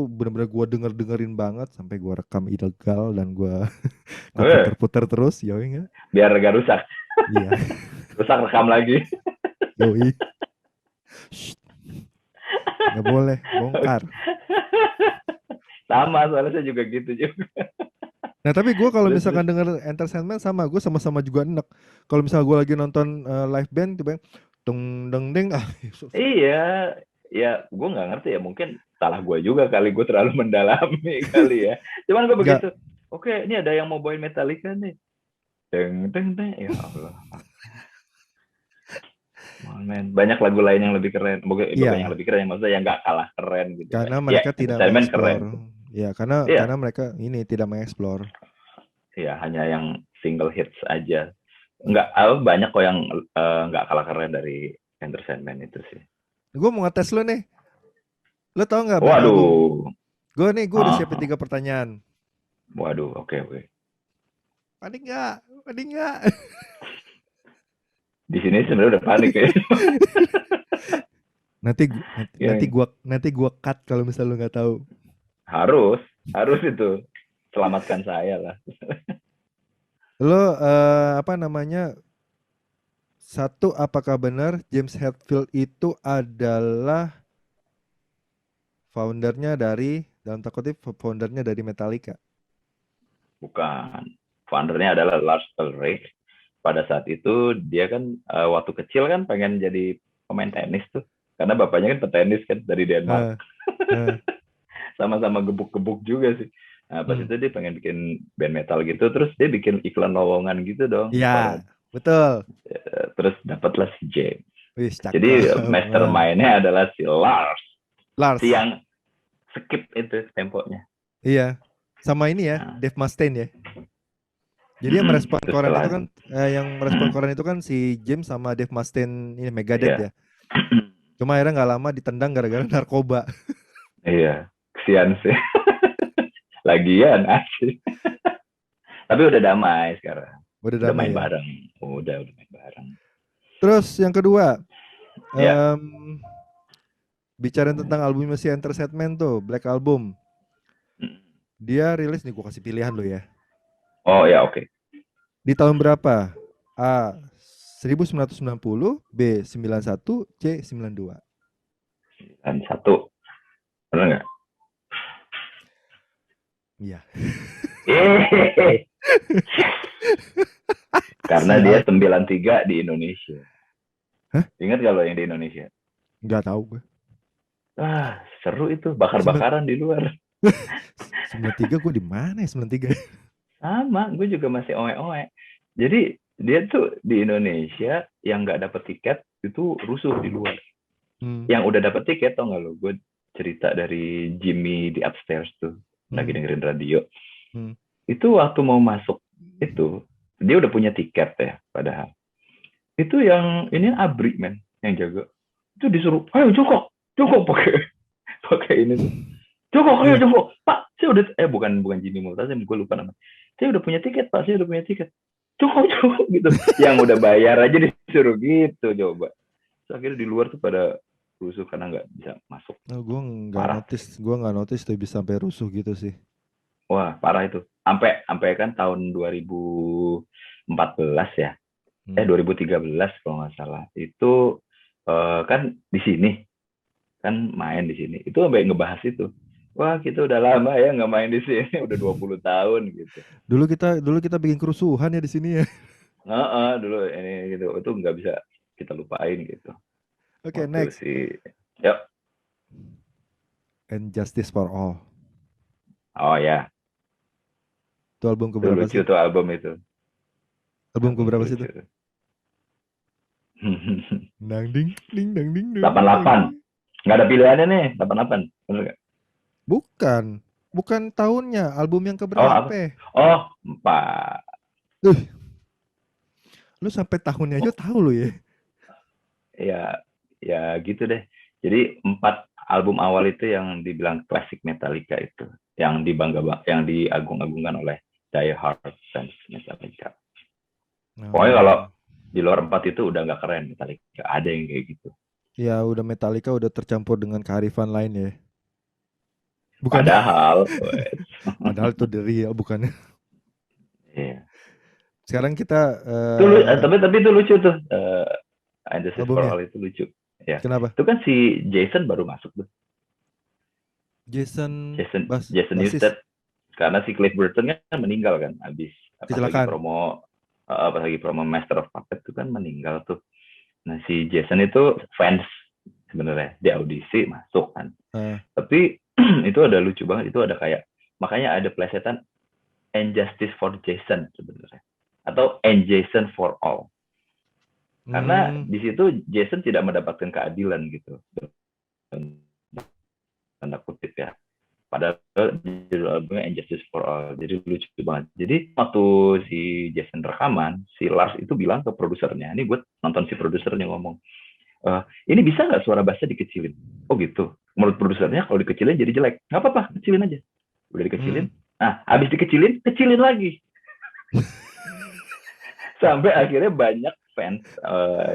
bener-bener gue dengerin banget sampai gue rekam ilegal dan gue Oke, puter-puter terus, yoi nggak? biar gak rusak. Iya, Rusak rekam lagi. yoi. Shh, nggak boleh bongkar. Sama, soalnya saya juga gitu juga. Nah tapi gue kalau Terus, terus. misalkan denger entertainment sama gue sama-sama juga enek. Kalau misalnya gue lagi nonton live band tiba deng deng deng Iya, ya gue nggak ngerti ya. Mungkin salah gue juga kali. Gue terlalu mendalami kali ya. Cuman gue nggak begitu. Oke, ini ada yang mau bawain Metallica nih. Deng, deng, deng. Ya Allah. Men. Banyak lagu lain yang lebih keren. Bukan yang iya lebih keren. Maksudnya yang nggak kalah keren gitu kan. karena Ya, mereka tidak entertainment mengeksplor. keren tuh. Ya karena Iya, mereka ini tidak mengeksplor. ya hanya yang single hits aja. Nggak, banyak kok yang nggak kalah keren dari entertainment itu sih. Gue mau ngetes lo nih. Lo tau nggak Black Album? Waduh. Gue udah siapin Ah, 3 pertanyaan. waduh, oke, oke. Panik nggak? Panik nggak? Di sini sebenarnya udah panik ya. Nanti Yang gua cut kalau misal lu nggak tahu. harus, harus itu. Selamatkan saya lah. Lo apa namanya? Satu, apakah benar James Hetfield itu adalah foundernya dari dalam tanda kutip foundernya dari Metallica? Bukan. Foundernya adalah Lars Ulrich. Pada saat itu dia kan waktu kecil kan pengen jadi pemain tenis tuh. Karena bapaknya kan petenis kan dari Denmark. Eh, eh, Sama-sama gebuk-gebuk juga sih. Nah, pas hmm. itu dia pengen bikin band metal gitu, terus dia bikin iklan lowongan gitu dong di Ya, koran. betul. Terus dapatlah si James. Wih, cakep. Jadi mastermind-nya adalah si Lars, si Lars. yang skip itu temponya. Iya. Sama ini ya, Nah, Dave Mustaine ya. Jadi yang merespon terus koran setelah itu kan yang merespon koran itu kan si James sama Dave Mustaine ini Megadeth iya, ya. Cuma akhirnya nggak lama ditendang gara-gara narkoba. iya, kesian sih. Lagian asik. Tapi udah damai sekarang. Udah Udah damai main ya. bareng. Udah main bareng. Terus yang kedua, Ya. em, bicara tentang album si Entertainment tuh, Black Album. Dia rilis nih, gue kasih pilihan lo ya. Oh ya, oke. Di tahun berapa? A. 1990, B. 91, C. 92. Dan satu, benar nggak? Iya. Karena dia Sial. 93 di Indonesia. Hah? Ingat kalau yang di Indonesia? Nggak tahu gue. Ah, seru itu, bakar-bakaran di luar. 93 gue di mana ya 93? Sama, gue juga masih oe-oe. Jadi dia tuh di Indonesia yang nggak dapet tiket itu rusuh di luar. Hmm. Yang udah dapet tiket tau nggak lo? Gue cerita dari Jimmy di upstairs tuh, lagi Hmm. dengerin radio. Hmm. Itu waktu mau masuk itu dia udah punya tiket ya, padahal itu yang ini abri men yang jaga itu disuruh ayo jongkok jongkok pakai pakai ini tuh jongkok ayo Iya. jongkok pak saya udah bukan bukan Jimmy Multazam gue lupa nama saya udah punya tiket pak saya udah punya tiket jongkok jongkok gitu yang udah bayar aja disuruh gitu coba so, akhirnya di luar tuh pada rusuh karena nggak bisa masuk. Oh, Parah. gue nggak notice tuh bisa sampai rusuh gitu sih. Wah parah itu sampai kan tahun 2014 ya, Hmm. 2013 kalau nggak salah itu kan di sini kan main di sini itu sampai ngebahas itu, wah kita udah lama ya nggak main di sini udah 20 tahun gitu. Dulu kita bikin kerusuhan ya di sini ya. Dulu ini gitu itu nggak bisa kita lupain gitu Oke, waktu next. si ya and Justice for All. Oh ya, Itu album itu keberapa lucu sih? tuh album itu. Album Album itu keberapa sih lucu itu? tuh. Dang ding ding dang ding dang ding dang 88. ding. Nggak ada pilihannya nih, 88. Bener nggak? Bukan, bukan tahunnya, album yang Oh, apa? keberapa? Oh, 4. Duh, lu sampai tahunnya aja tahu lu ya. Ya, ya gitu deh. Jadi 4 album awal itu yang dibilang klasik Metallica itu, yang yang diagung-agungkan oleh Die Hard fans Metallica. Pokoknya kalau Oh, di luar 4 itu udah nggak keren Metallica. Ada yang kayak gitu. ya udah Metallica udah tercampur dengan kearifan lain ya. Bukan, Padahal, padahal itu the real, bukan. iya. Sekarang kita Tapi itu lucu tuh. And Justice for albumnya. All itu lucu. Ya, Kenapa? itu kan si Jason baru masuk tuh. Jason Jason basis Newsted, karena si Cliff Burton kan meninggal kan habis kecelakaan. pas lagi promo Master of Puppets itu kan meninggal tuh. Nah si Jason itu fans sebenarnya di audisi masuk kan, Eh, tapi itu ada lucu banget, itu ada kayak, makanya ada plesetan and justice for Jason sebenarnya, atau and Jason for all, karena hmm, di situ Jason tidak mendapatkan keadilan gitu, tanda kutip ya. Padahal judul albumnya Injustice for All. Jadi lucu banget. Jadi waktu si Jason rekaman, si Lars itu bilang ke produsernya, ini gue nonton si produsernya ngomong, ini bisa nggak suara bassnya dikecilin? Oh gitu. Menurut produsernya kalau dikecilin jadi jelek. Nggak apa-apa, kecilin aja. Udah dikecilin. hmm. Nah, habis dikecilin, kecilin lagi. Sampai akhirnya banyak fans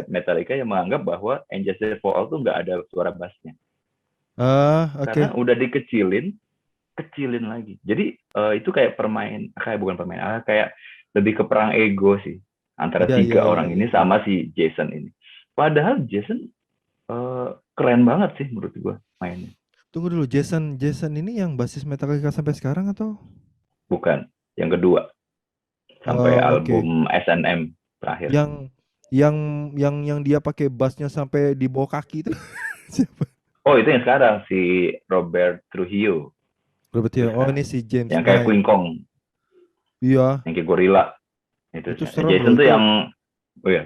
Metallica yang menganggap bahwa Injustice for All tuh nggak ada suara bassnya. Oke. Karena udah dikecilin, kecilin lagi. Jadi itu kayak bukan permain, kayak lebih ke perang ego sih antara Iya, iya, tiga iya, orang iya, ini iya. sama si Jason ini. Padahal Jason keren banget sih menurut gue mainnya. Tunggu dulu, Jason ini yang basis Metallica sampai sekarang atau? Bukan yang kedua sampai Oh, oke. album SNM terakhir. Yang yang yang dia pakai bassnya sampai di bawah kaki itu siapa? Oh itu yang sekarang si Robert Trujillo Robert itu ya. Oh, sekarang. ini si James Yang kayak Knight. King Kong, Iya, yang kayak gorila itu. itu serem loh Jason tuh itu. yang, oh ya,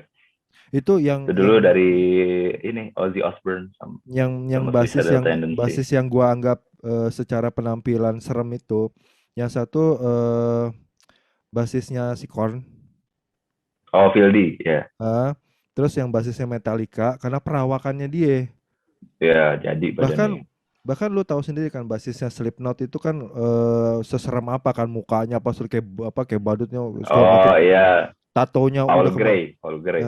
Itu itu dulu dari ini Ozzy Osbourne yang sama basis Suicidal yang Tendency. basis yang gua anggap secara penampilan serem itu. Yang satu basisnya si Korn. Oh, Fieldy, ya. Ah, terus yang basisnya Metallica karena perawakannya dia. Ya, jadi Bahkan badannya. bahkan lu tahu sendiri kan basisnya Slipknot itu kan seserem apa kan mukanya pas kayak apa kayak badutnya segala macam. Oh, iya, Tatonya udah Paul Gray, Paul Gray.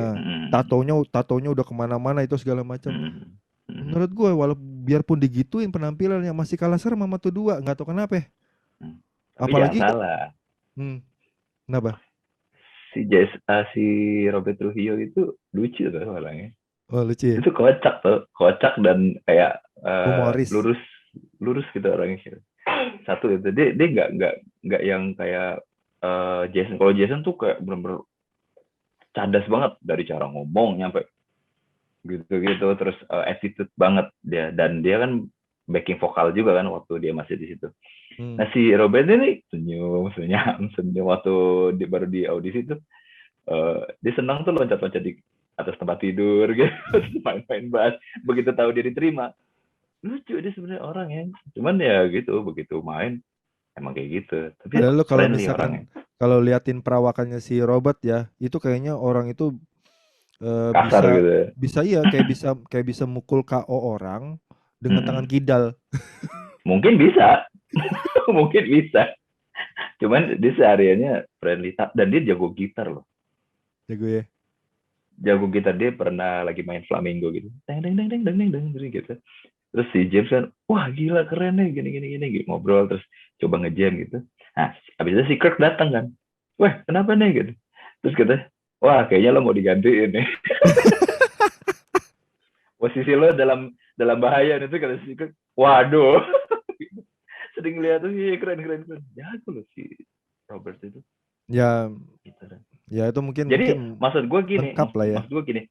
tatonya udah kemana-mana itu segala macam. Mm, mm, Menurut gue walaupun biarpun digituin penampilannya masih kalah serem sama tuh dua, nggak tahu kenapa ya. mm. Tapi jangan Apalagi salah, hmm, kenapa? si Robert Trujillo itu lucu tuh orangnya. Oh lucu ya. Itu kocak tuh, kocak dan kayak Humoris. lurus, lurus gitu orangnya. Satu itu dia nggak yang kayak Jason. Kalau Jason tuh kayak bener-bener cadas banget dari cara ngomong nyampe gitu-gitu, terus attitude banget dia, dan dia kan backing vokal juga kan waktu dia masih di situ. Hmm. Nah si Robert ini senyum waktu baru di audisi tuh, dia senang tuh loncat-loncat di atas tempat tidur gitu, main-main bass. Begitu tahu dia diterima, lucu dia sebenarnya orang ya, cuman ya gitu, begitu main emang kayak gitu, tapi Padahal lu kalau friendly orangnya. misalkan kalau liatin perawakannya si Robert ya, itu kayaknya orang itu Kasar bisa gitu ya. bisa iya kayak bisa mukul KO orang dengan tangan kidal. Mungkin bisa. Mungkin bisa, cuman dia sehariannya friendly, dan dia jago gitar loh. Jago ya. Jago gitar, dia pernah lagi main flamenco gitu, deng deng deng deng deng deng deng gitu. Terus si James kan, wah gila keren nih, gini gini gini gitu, ngobrol terus coba ngejam gitu. Nah habis itu si Kirk datang kan, wah kenapa nih gitu. Terus kata, wah kayaknya lo mau digantiin nih, posisi lo dalam dalam bahaya nih. Tuh kata si Kirk, waduh. Sering lihat tuh, iya keren keren keren, jago loh si Robert itu Ya, gitu. ya itu mungkin Jadi mungkin maksud gue gini, lengkap lah ya. maksud gue gini,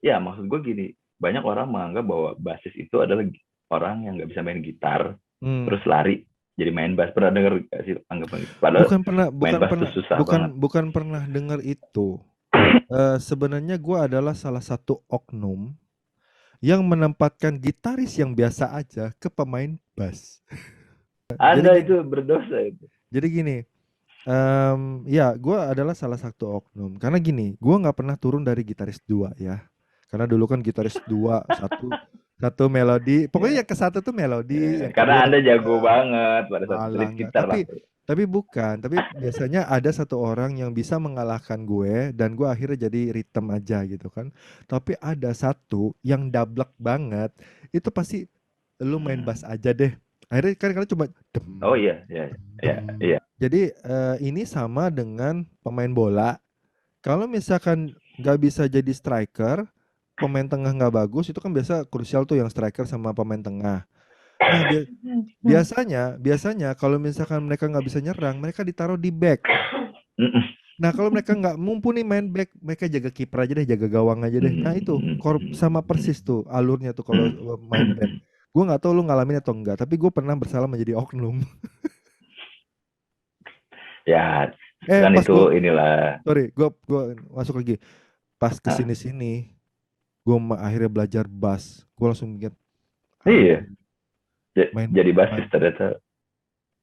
maksud gue gini, banyak orang menganggap bahwa basis itu adalah orang yang nggak bisa main gitar, terus lari jadi main bass. Pernah denger gak sih anggapan gitu? Padahal Bukan pernah, main bukan bass tuh pernah, susah banget. bukan pernah dengar itu. Sebenarnya gue adalah salah satu oknum yang menempatkan gitaris yang biasa aja ke pemain bass. Jadi Anda gini, itu berdosa itu. jadi gini. Ya, gue adalah salah satu oknum. Karena gini, gue nggak pernah turun dari gitaris dua ya. Karena dulu kan gitaris dua, satu satu melodi. Pokoknya Ya. yang ke satu tuh melodi, yang kedua Karena Anda jago ritme. banget pada saat Alah lead enggak. gitar lah. Tapi bukan. Tapi biasanya ada satu orang yang bisa mengalahkan gue dan gue akhirnya jadi ritme aja gitu kan. Tapi ada satu yang dablek banget. Itu pasti lu main bass aja deh. Akhirnya kan kalian cuma dem Oh iya, iya, iya, dem. iya. Jadi ini sama dengan pemain bola. Kalau misalkan nggak bisa jadi striker, pemain tengah nggak bagus, itu kan biasa krusial tuh yang striker sama pemain tengah. Nah, biasanya kalau misalkan mereka nggak bisa nyerang, mereka ditaruh di back. Mm-mm. Nah, kalau mereka nggak mumpuni main back, mereka jaga kiper aja deh, jaga gawang aja deh. Nah, itu sama persis tuh alurnya tuh kalau main band. Gue nggak tahu lu ngalamin atau enggak, tapi gue pernah bersalah menjadi oknum. Ya, kan Pas itu gue, inilah. sorry, gue masuk lagi. Pas Ah, kesini-sini, gue akhirnya belajar bass. Gue langsung mikir, iya, anjing, main jadi basis main ternyata.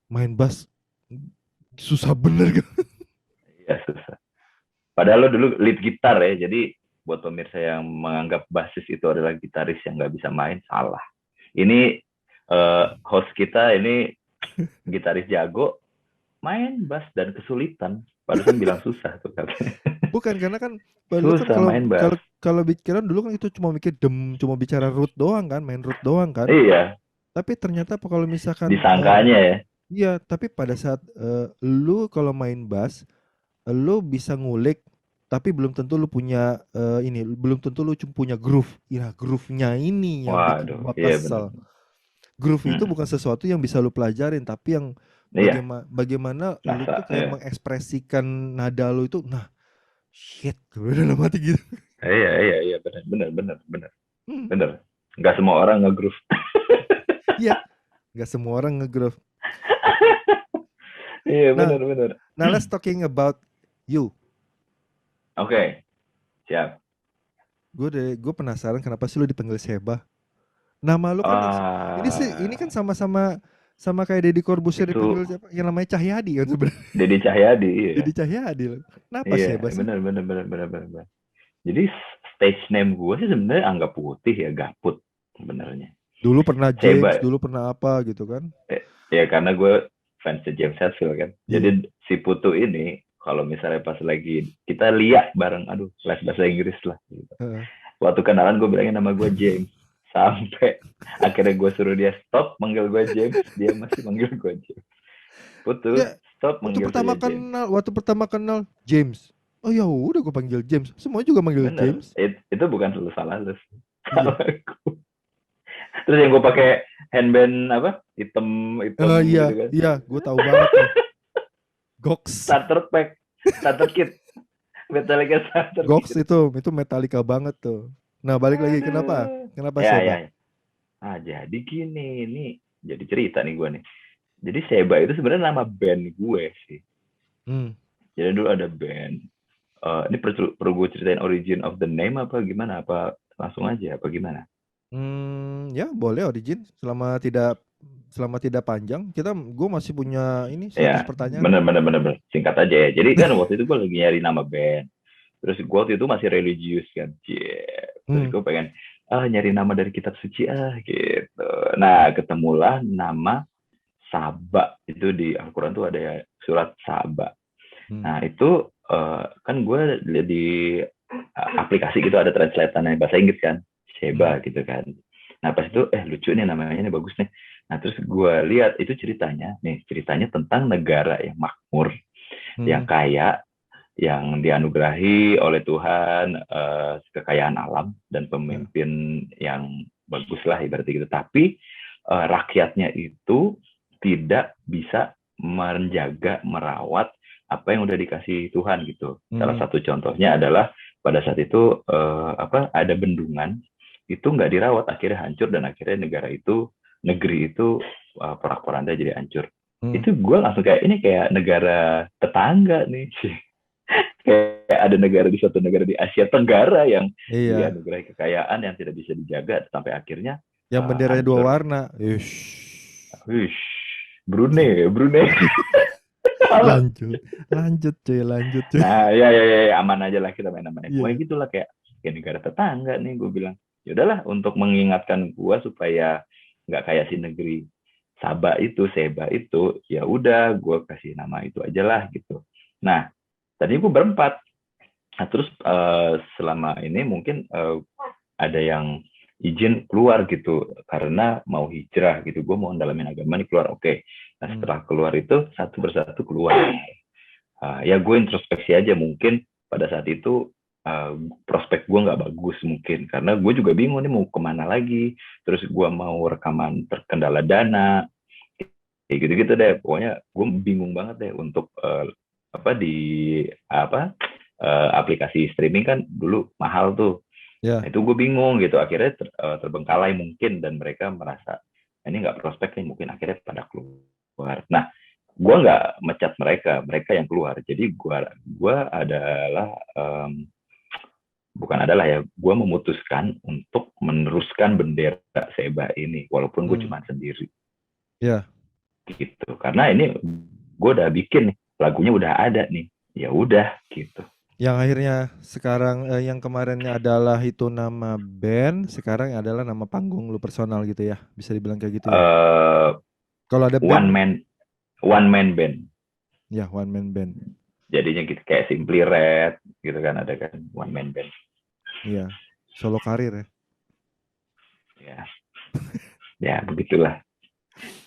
main bass susah bener kan? Ya susah. Padahal lo dulu lead gitar ya, jadi buat pemirsa yang menganggap basis itu adalah gitaris yang nggak bisa main, salah. Ini host kita ini gitaris jago, main bass dan kesulitan. Padahal bilang susah tuh katanya. Bukan karena kan lu kan Susah kalau main bass. kalau kalau pikiran dulu kan itu cuma mikir cuma bicara root doang kan, main root doang kan. Iya, Tapi ternyata kalau misalkan disangkanya ya. iya, tapi pada saat lu kalau main bass, lu bisa ngulik tapi belum tentu lu punya ini, belum tentu lu cuma punya groove. Ya, groove-nya ini yang bikin Waduh, gua iya benar. kesel. Groove itu Hmm. bukan sesuatu yang bisa lu pelajarin, tapi yang Iya, bagaimana lu tuh kayak iya. mengekspresikan nada lu itu. Nah, shit, gue dalam hati gitu. Iya, iya, iya, benar, benar, benar, benar, Hmm, benar. Nggak semua orang nge-groove. iya, nggak semua orang nge-groove. Iya, Nah, benar, benar. let's talking about you. Oke, siap. Gue penasaran kenapa sih lu dipanggil Sheba. Nama lu kan ini kan Ah, sama-sama sama kayak Deddy Corbuzier itu dipanggil siapa? Yang namanya Cahyadi kan sebenarnya. Dedi Cahyadi, iya. Deddy Cahyadi. Kenapa Iya, Sheba sih? benar, benar, benar, benar, benar, benar. Jadi stage name gue sih sebenarnya Angga Putih ya, Gaput sebenarnya. Dulu pernah Seba, James, dulu pernah apa gitu kan? ya karena gue fansnya James Hetfield kan. Iya. Jadi si Putu ini kalau misalnya pas lagi kita lihat bareng, aduh les bahasa Inggris lah. Gitu. Heeh. Waktu kenalan gue bilangin nama gue James. Sampai akhirnya gue suruh dia stop manggil gue James, dia masih manggil gue James. Putu, Ya, stop manggil saya James. waktu pertama kenal James. Oh ya udah gue panggil James. Semua juga manggil Bener, James. itu bukan selalu salah lu. Iya. Salah aku. Terus yang gue pakai handband apa? Hitam hitam Iya, gitu kan. iya, gue tahu banget tuh. Gox. Starter pack, starter kit. Metallica starter Gox kit. itu Metallica banget tuh. Nah, balik lagi kenapa? Aduh. Kenapa Ya, Seba? ya. Jadi gini, ini jadi cerita nih gue nih. Jadi Seba itu sebenarnya nama band gue sih. Hmm. Jadi dulu ada band. Ini perlu gue ceritain origin of the name apa gimana? Apa langsung aja apa gimana? Ya boleh Origin selama tidak panjang. Gue masih punya ini 100 Ya, pertanyaan. bener. Singkat aja ya. Jadi kan waktu itu gue lagi nyari nama band. Terus gue waktu itu masih religius kan. Yeah. Terus Hmm. gue pengen, nyari nama dari kitab suci gitu. Nah, ketemulah nama Saba. Itu di Al-Quran tuh ada ya, surat Saba. Hmm. Nah, itu kan gue lihat di aplikasi gitu ada translatannya bahasa Inggris kan. Sheba gitu kan. Nah, pas itu, lucu nih namanya nih, bagus nih. Nah, terus gue lihat itu ceritanya tentang negara yang makmur, yang Hmm. kaya, yang dianugerahi oleh Tuhan kekayaan alam dan Ya. pemimpin yang bagus lah ibaratnya gitu. Tapi rakyatnya itu tidak bisa menjaga, merawat apa yang udah dikasih Tuhan gitu. Salah Hmm. satu contohnya adalah pada saat itu ada bendungan itu nggak dirawat, akhirnya hancur dan akhirnya negeri itu porak-poranda jadi hancur. Itu gue langsung kayak ini kayak negara tetangga nih. Kayak ada negara di suatu negara di Asia Tenggara yang Iya. dianugerahi kekayaan yang tidak bisa dijaga sampai akhirnya Yang benderanya 2 hancur. warna. Wish, Brunei, Brunei. Lanjut. Lanjut cuy, lanjut cuy. Nah, ya, aman aja lah kita main namanya. Pokoknya Iya. gitulah kayak negara tetangga nih gue bilang. Ya udahlah untuk mengingatkan gue supaya nggak kayak si negeri Seba itu, ya udah gue kasih nama itu aja lah gitu. Nah, tadi gue berempat. Nah, terus selama ini mungkin ada yang izin keluar gitu karena mau hijrah gitu. Gue mau dalamin agama nih keluar. Oke. Nah, setelah keluar itu satu persatu keluar. Ya gue introspeksi aja mungkin pada saat itu prospek gue nggak bagus mungkin karena gue juga bingung nih mau kemana lagi, terus gue mau rekaman terkendala dana kayak gitu-gitu deh. Pokoknya gue bingung banget deh untuk aplikasi streaming kan dulu mahal tuh. Nah, Ya. itu gue bingung gitu, akhirnya terbengkalai mungkin dan mereka merasa ini nggak prospek nih, mungkin akhirnya pada keluar. Nah, gue nggak mecat mereka yang keluar. Jadi gue adalah bukan adalah ya, gue memutuskan untuk meneruskan bendera Seba ini walaupun gue cuma sendiri. Ya. Gitu. Karena ini gue udah bikin nih, lagunya udah ada nih. Ya udah gitu. Yang akhirnya sekarang yang kemarinnya adalah itu nama band, sekarang adalah nama panggung lu personal gitu ya. Bisa dibilang kayak gitu ya. Kalau ada One band, man band. ya one man band. Jadinya gitu kayak Simply Red gitu kan, ada kan one man band. Iya, solo karir ya. Ya, ya begitulah.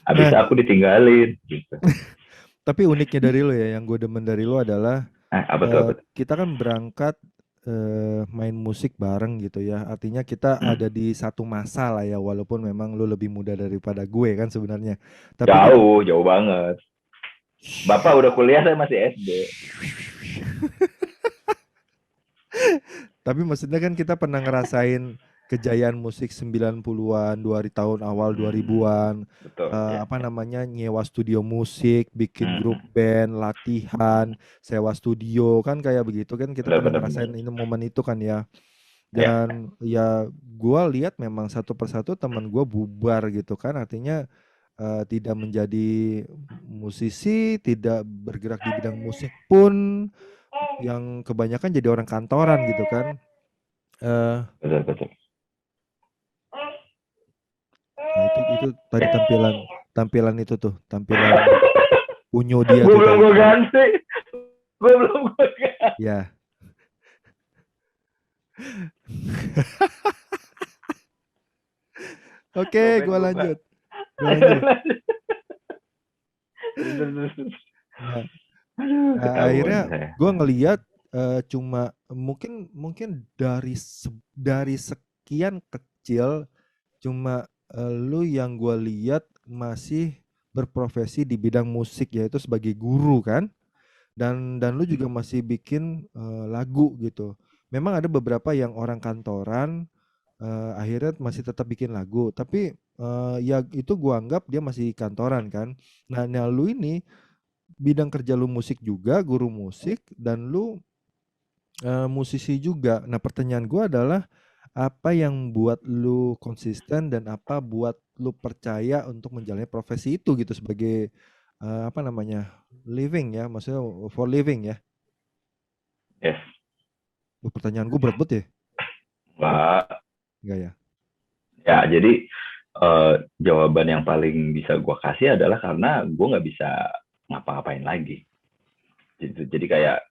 Habis aku ditinggalin gitu. Tapi uniknya dari lo ya, yang gue demen dari lo adalah Apa tuh? kita kan berangkat main musik bareng gitu ya. Artinya kita ada di satu masa lah ya, walaupun memang lo lebih muda daripada gue kan sebenarnya. Tapi kita Jauh banget. Bapak udah kuliah, saya masih SD. Tapi maksudnya kan kita pernah ngerasain kejayaan musik 90-an, tahun awal 2000-an, Betul. Ya. apa namanya, nyewa studio musik, bikin grup band, latihan, sewa studio, kan kayak begitu kan kita pernah ngerasain ini momen itu kan ya. Dan ya gue lihat memang satu persatu teman gue bubar gitu kan, artinya tidak menjadi musisi, tidak bergerak di bidang musik pun, yang kebanyakan jadi orang kantoran gitu kan. Betul. Nah itu tadi tampilan itu tuh, tampilan unyu dia Gue tuh belum tadi. gue ganti. Gue belum gue ganti. Ya. Oke, gue lanjut. Nah, akhirnya gue ngeliat cuma mungkin dari sekian kecil cuma lu yang gue lihat masih berprofesi di bidang musik yaitu sebagai guru kan, dan lu juga masih bikin lagu gitu. Memang ada beberapa yang orang kantoran akhirnya masih tetap bikin lagu, tapi ya itu gua anggap dia masih kantoran kan. Nah lu ini bidang kerja lu musik juga, guru musik, dan lu musisi juga. Nah pertanyaan gua adalah apa yang buat lu konsisten dan apa buat lu percaya untuk menjalani profesi itu gitu sebagai apa namanya, living ya, maksudnya for living ya. Yes. Pertanyaan gue berat banget ya? Wah. Enggak ya? Ya, jadi jawaban yang paling bisa gue kasih adalah karena gue nggak bisa ngapa-ngapain lagi. Jadi kayak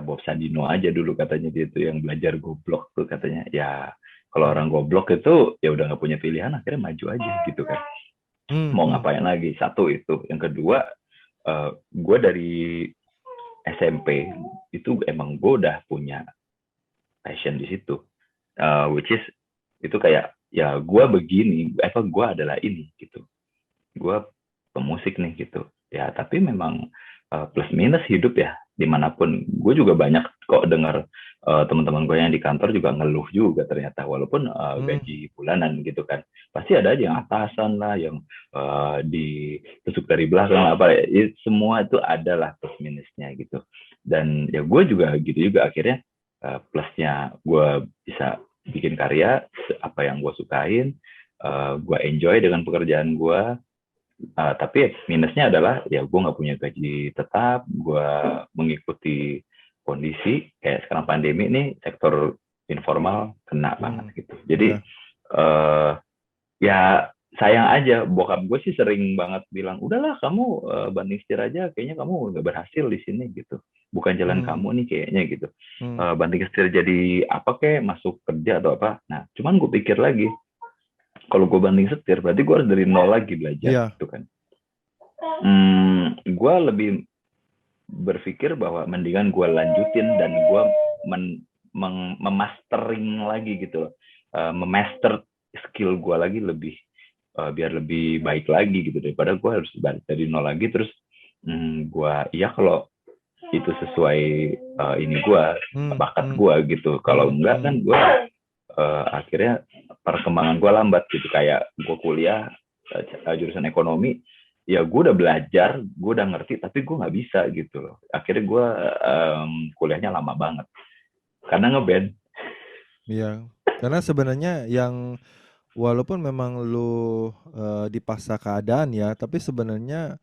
Bob Sandino aja dulu katanya, dia tuh yang belajar goblok tuh katanya. Ya kalau orang goblok itu ya udah nggak punya pilihan, akhirnya maju aja gitu kan. Mau ngapain lagi? Satu itu. Yang kedua, gue dari SMP itu emang gue udah punya passion di situ, which is itu kayak ya gue begini, gue adalah ini gitu, gue pemusik nih gitu ya. Tapi memang plus minus hidup ya, dimanapun. Gue juga banyak kok dengar teman-teman gue yang di kantor juga ngeluh juga ternyata, walaupun gaji bulanan gitu kan, pasti ada aja yang atasan lah, yang ditusuk dari belakang apa ya, semua itu adalah plus minusnya gitu. Dan ya gue juga gitu juga, akhirnya plusnya gue bisa bikin karya apa yang gue sukain, gue enjoy dengan pekerjaan gue. Tapi minusnya adalah ya gue nggak punya gaji tetap, gue mengikuti kondisi kayak sekarang pandemi nih, sektor informal kena banget gitu. Jadi uh, ya sayang aja, bokap gue sih sering banget bilang, udahlah kamu banting setir aja, kayaknya kamu nggak berhasil di sini gitu, bukan jalan kamu nih kayaknya gitu. Banting setir jadi apa, kayak masuk kerja atau apa. Nah cuman gue pikir lagi, kalau gue banting setir berarti gue harus dari nol lagi belajar gitu kan. Gue lebih berpikir bahwa mendingan gue lanjutin dan gue memastering lagi gitu loh, memaster skill gue lagi lebih, biar lebih baik lagi gitu, daripada gue harus dari nol lagi terus gue ya kalau itu sesuai ini gue, bakat gue gitu. Kalau enggak kan gue akhirnya perkembangan gue lambat gitu. Kayak gue kuliah jurusan ekonomi, ya gue udah belajar, gue udah ngerti, tapi gue nggak bisa gitu loh. Akhirnya gue kuliahnya lama banget karena ngeband. Iya, karena sebenarnya yang walaupun memang lu dipaksa keadaan ya, tapi sebenarnya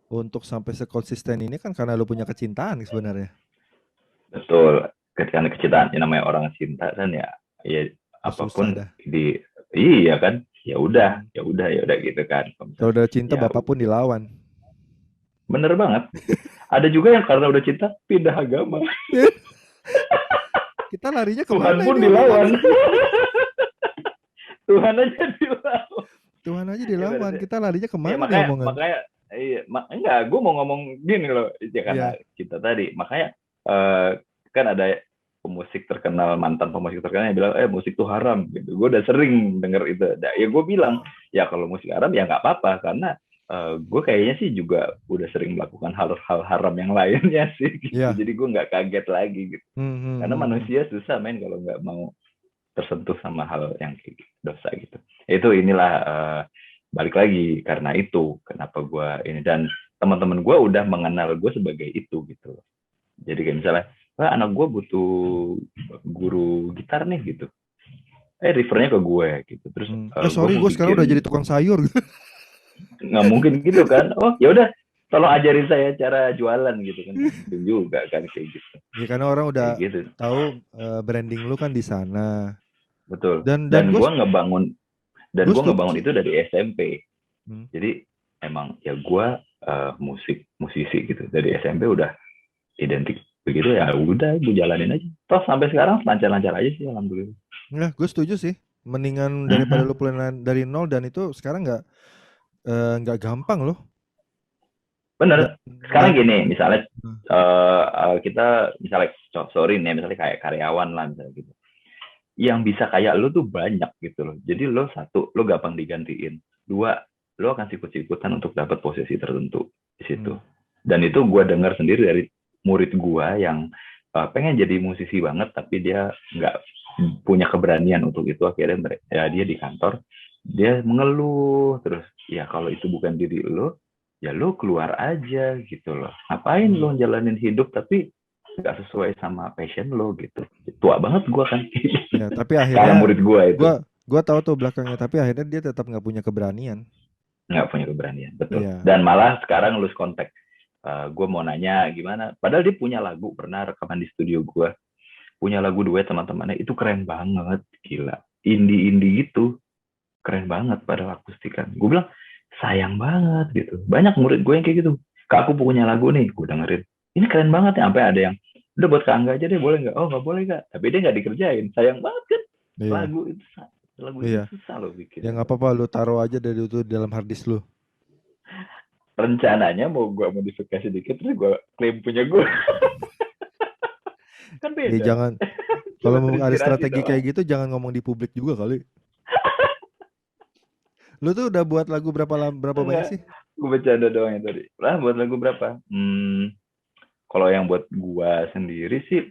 untuk sampai sekonsisten ini kan karena lu punya kecintaan sebenarnya. Betul, ketika kecintaan, yang namanya orang cinta kan ya apapun iya kan, ya udah gitu kan. Kalau udah cinta ya, bapak pun dilawan. Bener banget. Ada juga yang karena udah cinta pindah agama. Kita larinya kemana? Tuhan pun dilawan. Tuhan aja dilawan. Tuhan aja dilawan. Kita larinya kemana? Ya, makanya enggak, gue mau ngomong gini loh, ya karena kita tadi, makanya kan ada pemusik terkenal, mantan pemusik terkenal yang bilang musik itu haram gitu. Gue udah sering denger itu. Ya gue bilang ya kalau musik haram ya nggak apa-apa, karena gue kayaknya sih juga udah sering melakukan hal-hal haram yang lainnya sih gitu. Jadi gue nggak kaget lagi gitu. Karena manusia susah main kalau nggak mau tersentuh sama hal yang kayak dosa gitu. Itu inilah balik lagi karena itu kenapa gue ini, dan teman-teman gue udah mengenal gue sebagai itu gitu. Jadi kayak misalnya, anak gue butuh guru gitar nih gitu, refernya ke gue gitu. Terus sorry gue sekarang udah jadi tukang sayur. Nggak mungkin gitu kan. Oh ya udah, tolong ajarin saya cara jualan gitu kan. Mungkin juga kan kayak gitu. Ya karena orang udah gitu tahu branding lu kan di sana. Betul. Dan gue ngebangun itu dari SMP. Jadi emang ya gue musisi gitu. Dari SMP udah identik begitu, ya udah gue jalanin aja. Toh sampai sekarang lancar-lancar aja sih, alhamdulillah. Nah, gue setuju sih. Mendingan daripada lu mulai dari nol, dan itu sekarang nggak gampang loh. Bener. Sekarang gini, misalnya kita misalnya sorry nih, misalnya kayak karyawan lah misalnya gitu. Yang bisa kayak lo tuh banyak gitu loh. Jadi lo satu, lo gampang digantiin. Dua, lo akan sikut-sikutan untuk dapat posisi tertentu di situ. Dan itu gue dengar sendiri dari murid gue yang pengen jadi musisi banget, tapi dia nggak punya keberanian untuk itu. Akhirnya ya dia di kantor, dia mengeluh terus. Ya kalau itu bukan diri lo, ya lo keluar aja gitu loh. Ngapain lo jalanin hidup tapi nggak sesuai sama passion lo gitu. Tua banget gue kan. Ya, tapi akhirnya murid gue itu. Gue tahu tuh belakangnya, tapi akhirnya dia tetap nggak punya keberanian. Nggak punya keberanian, betul. Ya. Dan malah sekarang lose kontak. Gue mau nanya gimana. Padahal dia punya lagu, pernah rekaman di studio gue. Punya lagu duet teman-temannya, itu keren banget, gila. Indie gitu, keren banget pada akustikan. Gue bilang, sayang banget gitu. Banyak murid gue yang kayak gitu. Kak, aku punya lagu nih, gue dengerin. Ini keren banget ya, sampai ada yang, udah buat Kak Angga aja deh, boleh nggak? Oh nggak boleh Kak. Tapi dia nggak dikerjain, sayang banget kan. Iya. Lagu itu susah lo bikin. Ya nggak apa-apa, lu taruh aja dari itu dalam harddisk lu. Rencananya mau gue modifikasi dikit, terus gue klaim punya gue. Kan beda. Jangan, kalau mau ada strategi kayak gitu, jangan ngomong di publik juga kali. Lu tuh udah buat lagu berapa banyak sih? Gue bercanda doang ya tadi. Lah buat lagu berapa? Kalau yang buat gua sendiri sih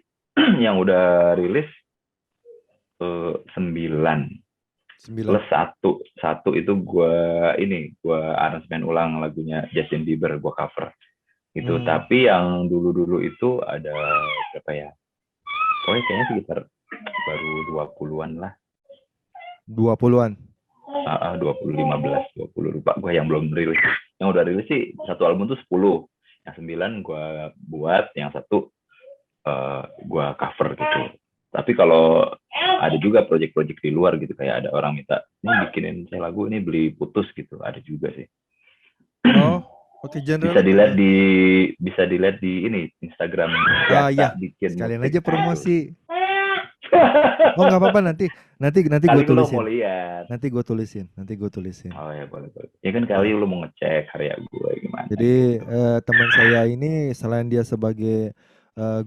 yang udah rilis 9 9. plus satu itu gua aransemen ulang lagunya Justin Bieber, gua cover gitu. Hmm, Tapi yang dulu-dulu itu ada berapa ya? Pokoknya kayaknya sekitar baru 20-an lah. 20-an. 20 lupa gue yang belum rilis. Yang udah rilis sih satu album tuh 10. Yang 9 gue buat, yang satu gue cover gitu. Tapi kalau ada juga project-project di luar gitu, kayak ada orang minta ini bikinin saya lagu, ini beli putus gitu, ada juga sih. Oh, oke, genre bisa lu dilihat apa? di bisa dilihat di ini Instagram Ah ya, Yata bikin sekalian musik aja gitu. promosi. Oh nggak apa-apa, nanti nanti nanti gue Kali lo tulisin. mau lihat. Nanti gue tulisin. Oh ya, boleh boleh. Ya kan kali Ya. lo mau ngecek karya gue gimana Jadi gitu. teman saya ini selain dia sebagai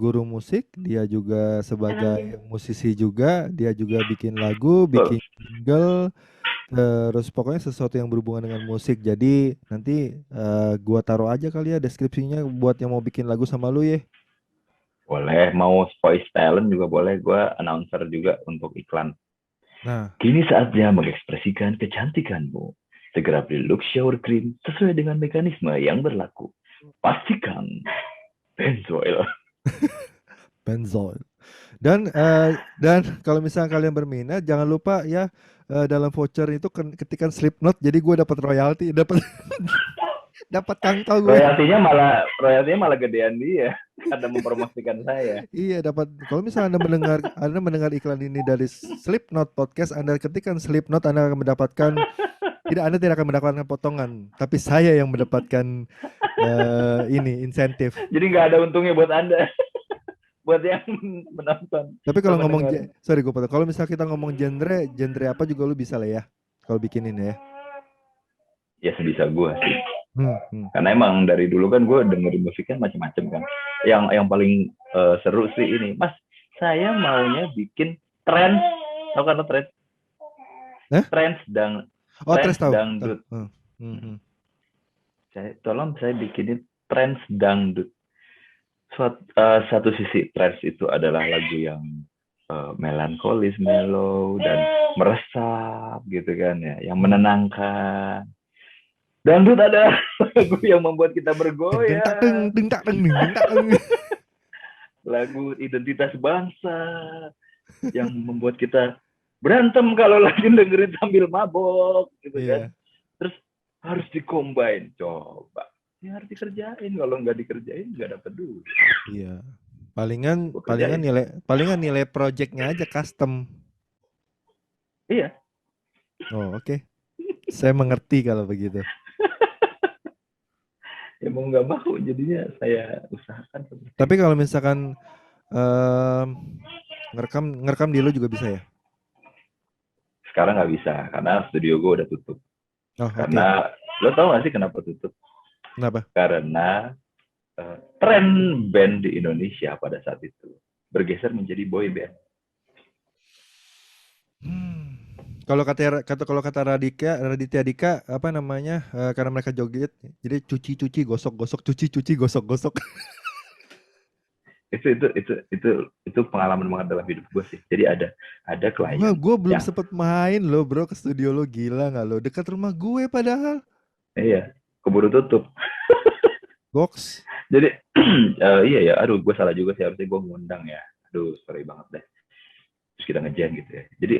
guru musik, dia juga sebagai musisi juga, dia juga bikin lagu, Betul. bikin jingle, terus pokoknya sesuatu yang berhubungan dengan musik. Jadi nanti gua taruh aja kali ya deskripsinya buat yang mau bikin lagu sama lu ya. Boleh, mau voice talent juga boleh. Gue announcer juga untuk iklan. Nah, Kini saatnya mengekspresikan kecantikanmu. Segera beli look shower cream sesuai dengan mekanisme yang berlaku. Pastikan benzoil. Benzoil. Dan kalau misalnya kalian berminat, jangan lupa ya dalam voucher itu ketikan Slipknot. Jadi gue dapat royalti, dapat dapat kangkau gue. Royaltinya malah gedean dia karena mempromosikan saya. Iya dapat. Kalau misalnya Anda mendengar iklan ini dari Slipknot Podcast, Anda ketikan Slipknot, Anda tidak akan mendapatkan potongan, tapi saya yang mendapatkan ini insentif. Jadi nggak ada untungnya buat Anda, buat yang menonton Tapi atau kalau mendengar. sorry gue potong. Kalau misalnya kita ngomong genre apa juga lu bisa lah ya. Kalau bikinin ya. Ya sebisa gue sih. Hmm. Karena emang dari dulu kan gue dengerin musiknya macam-macam kan. Yang paling seru sih ini, Mas. Saya maunya bikin trend, tau kan lo trend? Nah, Trends dan oh Tres trends tahu. Tahu. dangdut. Hmm. Tolong saya bikinin trends dangdut. Satu sisi trends itu adalah lagu yang melankolis, mellow dan meresap gitu kan ya, yang menenangkan. Dangdut ada lagu yang membuat kita Deng deng tak deng bergoyang, deng tak deng deng deng tak deng. lagu identitas bangsa yang membuat kita berantem kalau lagi dengerin sambil mabok gitu kan. Iya. Terus harus dikombain, coba ya harus dikerjain, kalau nggak dikerjain nggak dapet duit. Iya. Palingan Gue palingan kerjain. nilai projectnya aja custom. Iya. Oh, oke. Saya mengerti kalau begitu. Ya mau nggak mau jadinya saya usahakan seperti Tapi itu. kalau misalkan em, ngerekam ngerekam di lu juga bisa ya? Sekarang nggak bisa karena studio gue udah tutup. Oh, oke. Karena lo tau gak sih kenapa tutup? Kenapa? Karena tren band di Indonesia pada saat itu bergeser menjadi boy band. Hmm. Kalau kata Raditya Dika apa namanya? Karena mereka joget, jadi cuci-cuci gosok-gosok, cuci-cuci gosok-gosok. Itu pengalaman banget dalam hidup gue sih. Jadi ada Gua klien gua belum yang sempet main loh bro ke studio lo, gila nggak lo? Dekat rumah gue padahal. iya keburu tutup. Goks. Jadi iya ya, aduh gue salah juga sih, harusnya gue ngundang ya. Aduh sorry banget deh. Terus kita ngejam gitu ya. Jadi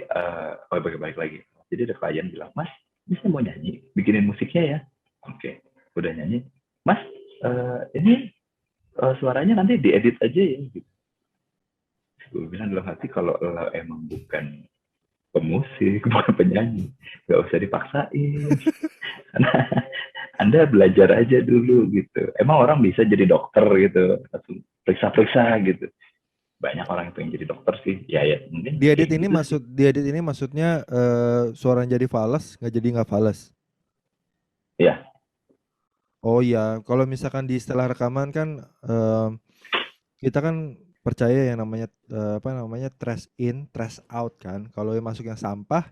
balik lagi. Jadi ada klien bilang, Mas, bisa mau nyanyi, bikinin musiknya ya. Oke, udah nyanyi. Mas, ini suaranya nanti diedit aja ya. Gitu. Gue bilang dalam hati, kalau lo emang bukan pemusik, bukan penyanyi, gak usah dipaksain. Karena Anda belajar aja dulu gitu. Emang orang bisa jadi dokter gitu, langsung periksa-periksa gitu. Banyak orang yang pengen jadi dokter sih. Ya mungkin kayak gitu sih. Diedit ini maksudnya suaranya jadi fals, nggak jadi nggak fals. Ya, Oh iya, kalau misalkan di istilah rekaman kan kita kan percaya yang namanya apa namanya trash in, trash out kan. Kalau yang masuk yang sampah,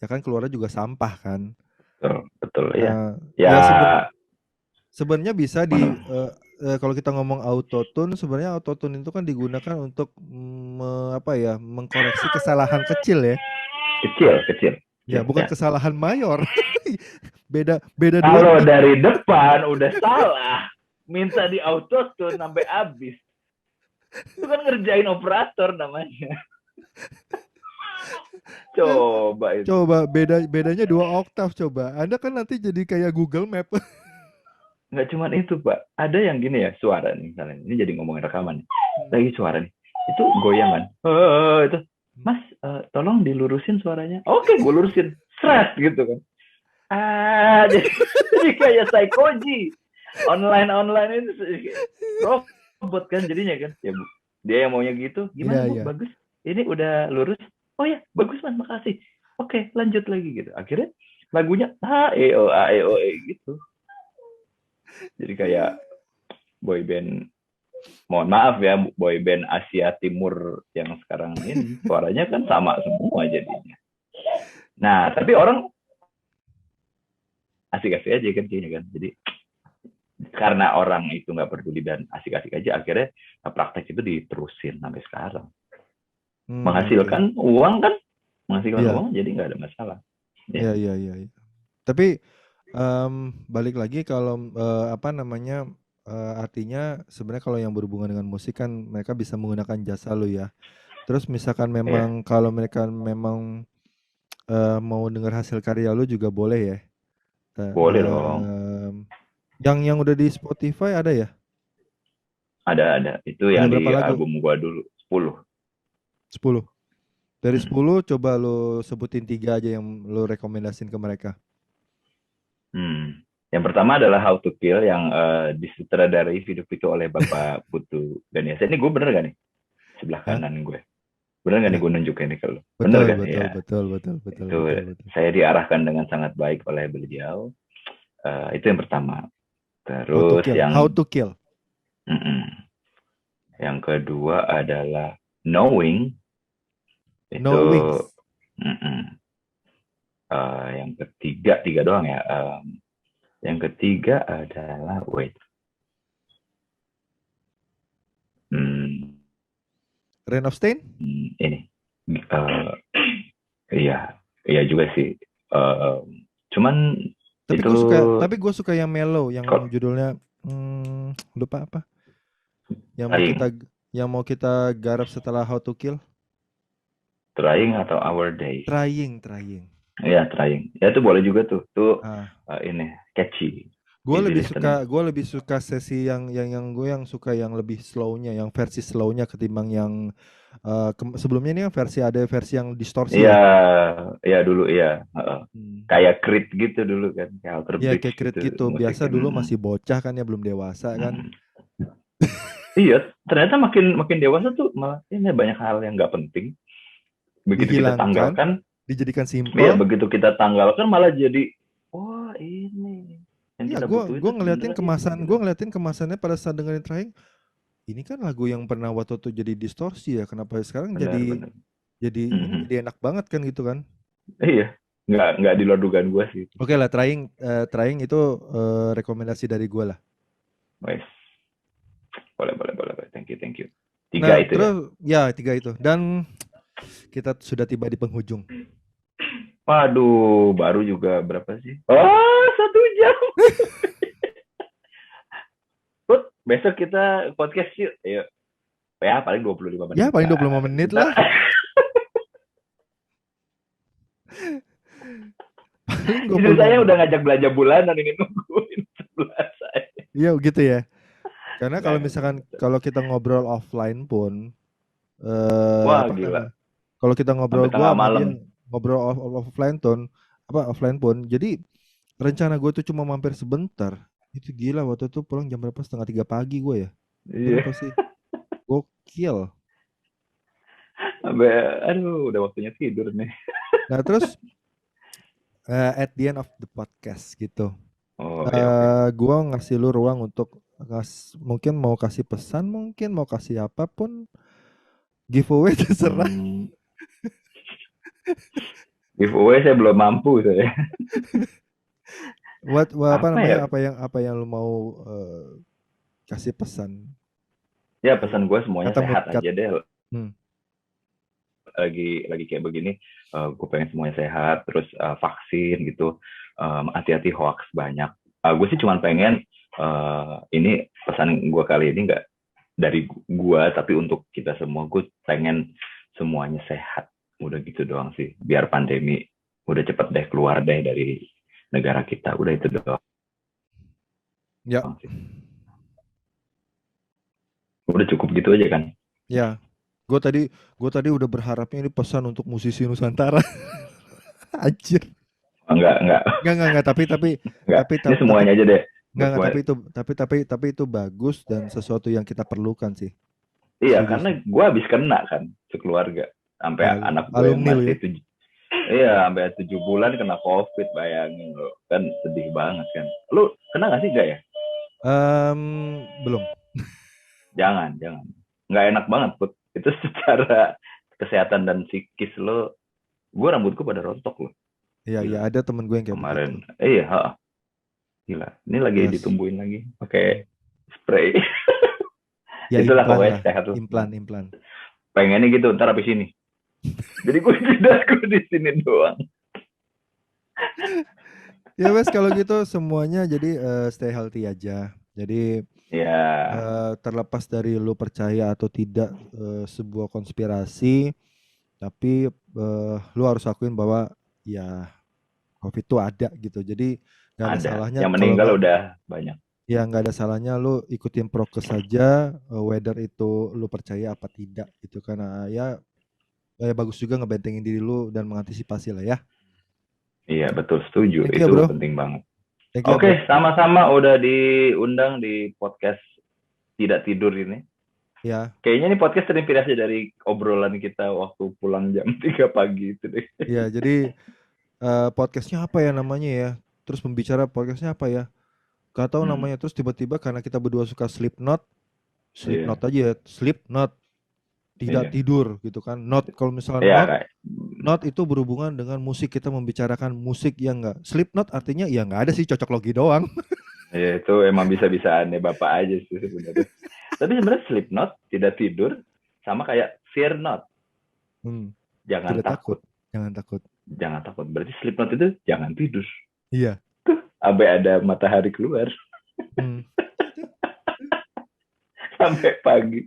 ya kan keluarnya juga sampah kan. betul, betul ya. Nah, Ya ya sebenarnya bisa kalau kita ngomong autotune, sebenarnya autotune itu kan digunakan untuk mengkoreksi kesalahan kecil ya. Kecil, kecil. Ya, Kecil, bukan ya. kesalahan mayor. Beda beda dua Kalau beat. dari depan udah salah, minta di autotune sampai habis. Itu kan ngerjain operator namanya. Coba itu. Coba bedanya 2 oktav coba. Anda kan nanti jadi kayak Google Map. Nggak cuma itu, Pak. Ada yang gini ya, suara nih misalnya. Ini jadi ngomongin rekaman nih. Lagi suara nih. Itu goyangan. Itu. Mas, tolong dilurusin suaranya. Oke, gue lurusin. Seret gitu kan. Jadi kayak psychoji. Online itu robot kan jadinya kan. Ya, Bu. Dia yang maunya gitu. Gimana, Bu? Iya. Bagus. Ini udah lurus. Oh ya, bagus, Mas. Makasih. Oke, lanjut lagi gitu. Akhirnya lagunya gitu. Jadi kayak boy band, mohon maaf ya, boy band Asia Timur yang sekarang ini suaranya kan sama semua jadinya. Nah, tapi orang asik-asik aja kan kayaknya kan. Jadi karena orang itu nggak peduli dan asik-asik aja, akhirnya praktek itu diterusin sampai sekarang. Menghasilkan uang kan, uang jadi nggak ada masalah. Iya. Tapi balik lagi kalau artinya sebenarnya kalau yang berhubungan dengan musik kan mereka bisa menggunakan jasa lo ya. Terus misalkan memang kalau mereka memang mau dengar hasil karya lo juga boleh ya. Boleh dong. Yang udah di Spotify ada ya? Ada. Itu ada yang di lagu? album gua dulu 10. Dari 10 coba lo sebutin 3 aja yang lo rekomendasiin ke mereka. Yang pertama adalah How to Kill yang disutradarai video-video oleh Bapak Putu Ganiasa. Ini gue bener gak nih? Sebelah kanan gue. Bener gak nih gue nunjukin ini ke lo? Bener kan? Betul. Saya diarahkan dengan sangat baik oleh beliau. Itu yang pertama. Terus How to Kill. Yang kedua adalah Knowing. Itu yang ketiga, 3 doang ya. Yang ketiga adalah Rain of Stain? Ini. Iya juga sih. Cuman tapi gue suka yang mellow, yang judulnya lupa apa? Yang mau kita garap setelah How to Kill. Trying atau Our Day? Trying. Iya, Trying. Ya itu boleh juga tuh. Ini catchy. Gue lebih suka sesi yang gue yang suka yang lebih slownya, yang versi slownya ketimbang yang sebelumnya ini ada versi yang distorsi. Iya dulu iya. Kayak Creed gitu dulu kan. Iya kayak Creed gitu. Biasa dulu masih bocah kan ya, belum dewasa kan. Iya, ternyata makin dewasa tuh malah ini banyak hal yang nggak penting. Begitu kita tanggalkan, dijadikan simpel. Iya, begitu kita tanggalkan malah jadi ini. Iya, gue ngeliatin kemasannya pada saat dengerin Trying. Ini kan lagu yang pernah waktu itu jadi distorsi ya. Kenapa sekarang jadi enak banget kan gitu kan? Iya, nggak di luar dugaan gue sih. Oke lah, Trying itu rekomendasi dari gue lah. Wes, boleh. Thank you. 3 itu terus, ya 3 itu. Dan kita sudah tiba di penghujung. Waduh, baru juga berapa sih? 1 jam. Put, besok kita podcast yuk. Ayo. Ya, paling 25 menit. Ya, paling 25 menit lah. Itu saya udah ngajak belanja bulanan ini nungguin sebelah saya. Iya, gitu ya. Karena kalau misalkan kita ngobrol offline pun gila. Kalau kita ngobrol offline pun, jadi rencana gue tuh cuma mampir sebentar. Itu gila, waktu itu pulang jam berapa? 2:30 pagi gue ya. Iya. Berapa sih? Gokil. Udah waktunya tidur nih. Nah terus at the end of the podcast gitu, gue ngasih lu ruang untuk mungkin mau kasih pesan, mungkin mau kasih apapun, giveaway terserah. Giveaway saya belum mampu saya. Apa Apa ya? namanya? Apa yang lu mau kasih pesan Ya pesan gue semuanya kata sehat kat, aja deh. hmm, Lagi kayak begini, gue pengen semuanya sehat, terus vaksin gitu. Hati-hati hoax banyak. Gue sih cuma pengen, ini pesan gue kali ini nggak dari gue, tapi untuk kita semua. Gue pengen semuanya sehat. Udah gitu doang sih. Biar pandemi udah cepet deh keluar deh dari negara kita. Udah itu doang ya, sih. Udah cukup gitu aja kan. ya. Gue tadi udah berharapnya ini pesan untuk musisi Nusantara. Anjir. Enggak, Enggak, enggak. Ini tapi semuanya aja deh. Buat enggak, semua. tapi itu bagus dan sesuatu yang kita perlukan sih. Iya, Setuju karena sih. gue habis kena kan sekeluarga. Sampai Ya, anak gue yang alumni lu masih ya. tujuh, iya sampai 7 bulan kena COVID, bayangin lo. Kan sedih banget kan. Lu kena gak sih, gak ya? Belum. Jangan. Nggak enak banget, Put. Itu secara kesehatan dan psikis lo. Gue rambutku pada rontok loh. Iya, iya Gila. ada temen gue yang kayak begitu. Kemarin. Iya, gila. Ini lagi Yes. ditumbuhin lagi. Pakai spray. Ya Itulah implan pokoknya lah, sehat lo. implan. Pengennya gitu, ntar habis ini. Jadi gue tidak gue di sini doang. Ya wes kalau gitu semuanya jadi stay healthy aja. Jadi Ya, terlepas dari lu percaya atau tidak sebuah konspirasi, tapi lu harus akuin bahwa ya COVID itu ada gitu. Jadi nggak ada ada. salahnya Yang kalau meninggal nggak, udah banyak. ya nggak ada salahnya lu ikutin prokes saja, whether itu lu percaya apa tidak gitu karena ya bagus juga ngebentengin diri lu dan mengantisipasi lah ya. Iya, betul, setuju. Thank you ya Itu bro, penting banget. thank you ya Oke, bro. sama-sama udah diundang di podcast Tidak Tidur ini. Ya, Kayaknya ini podcast terinspirasi dari obrolan kita waktu pulang jam 3 pagi itu deh. ya jadi podcastnya apa ya namanya ya? Terus pembicara podcastnya apa ya? Gak tahu Hmm, namanya. Terus tiba-tiba karena kita berdua suka Slipknot, Slipknot iya, aja ya, Slipknot tidak iya. tidur gitu kan. Not kalau misalnya Iya, kayak. not itu berhubungan dengan musik kita membicarakan musik yang enggak. Slipknot artinya ya nggak ada sih cocok logi doang. Iya, itu emang bisa-bisaan Bapak aja sih sebenarnya. Tapi sebenarnya sleep not, tidak tidur, sama kayak fear not, Hmm, jangan tidak takut, takut. jangan takut. Jangan takut. Berarti sleep not itu jangan tidur. Iya. Sampai ada matahari keluar. Hmm. Sampai pagi.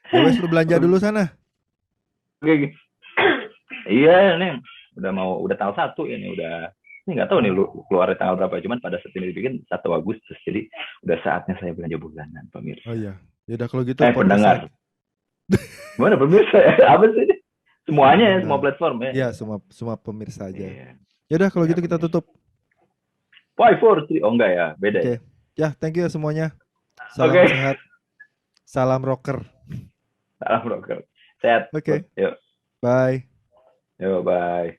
Ya wes lu belanja dulu sana. Oke, iya nih udah tanggal 1 ini ini nggak tahu nih Hmm. lu keluar tanggal berapa, cuman pada saat ini dibikin 1 Agustus, jadi udah saatnya saya belanja bulanan, Oh pemirsa. iya. Ya udah kalau gitu podcast Pendengar, lagi. gimana pemirsa ya? Apa sih ini? Semuanya ya, semua Pendengar. platform ya. Ya semua semua pemirsa aja. Iya, Ya udah kalau ya gitu kita pemirsa. tutup. Why for three? Oh enggak ya, beda ya. Oke. Ya, thank you ya semuanya. Salam Oke, sehat. Salam rocker. salam broker. Sehat. Oke. Yuk, Bye. yuk, bye.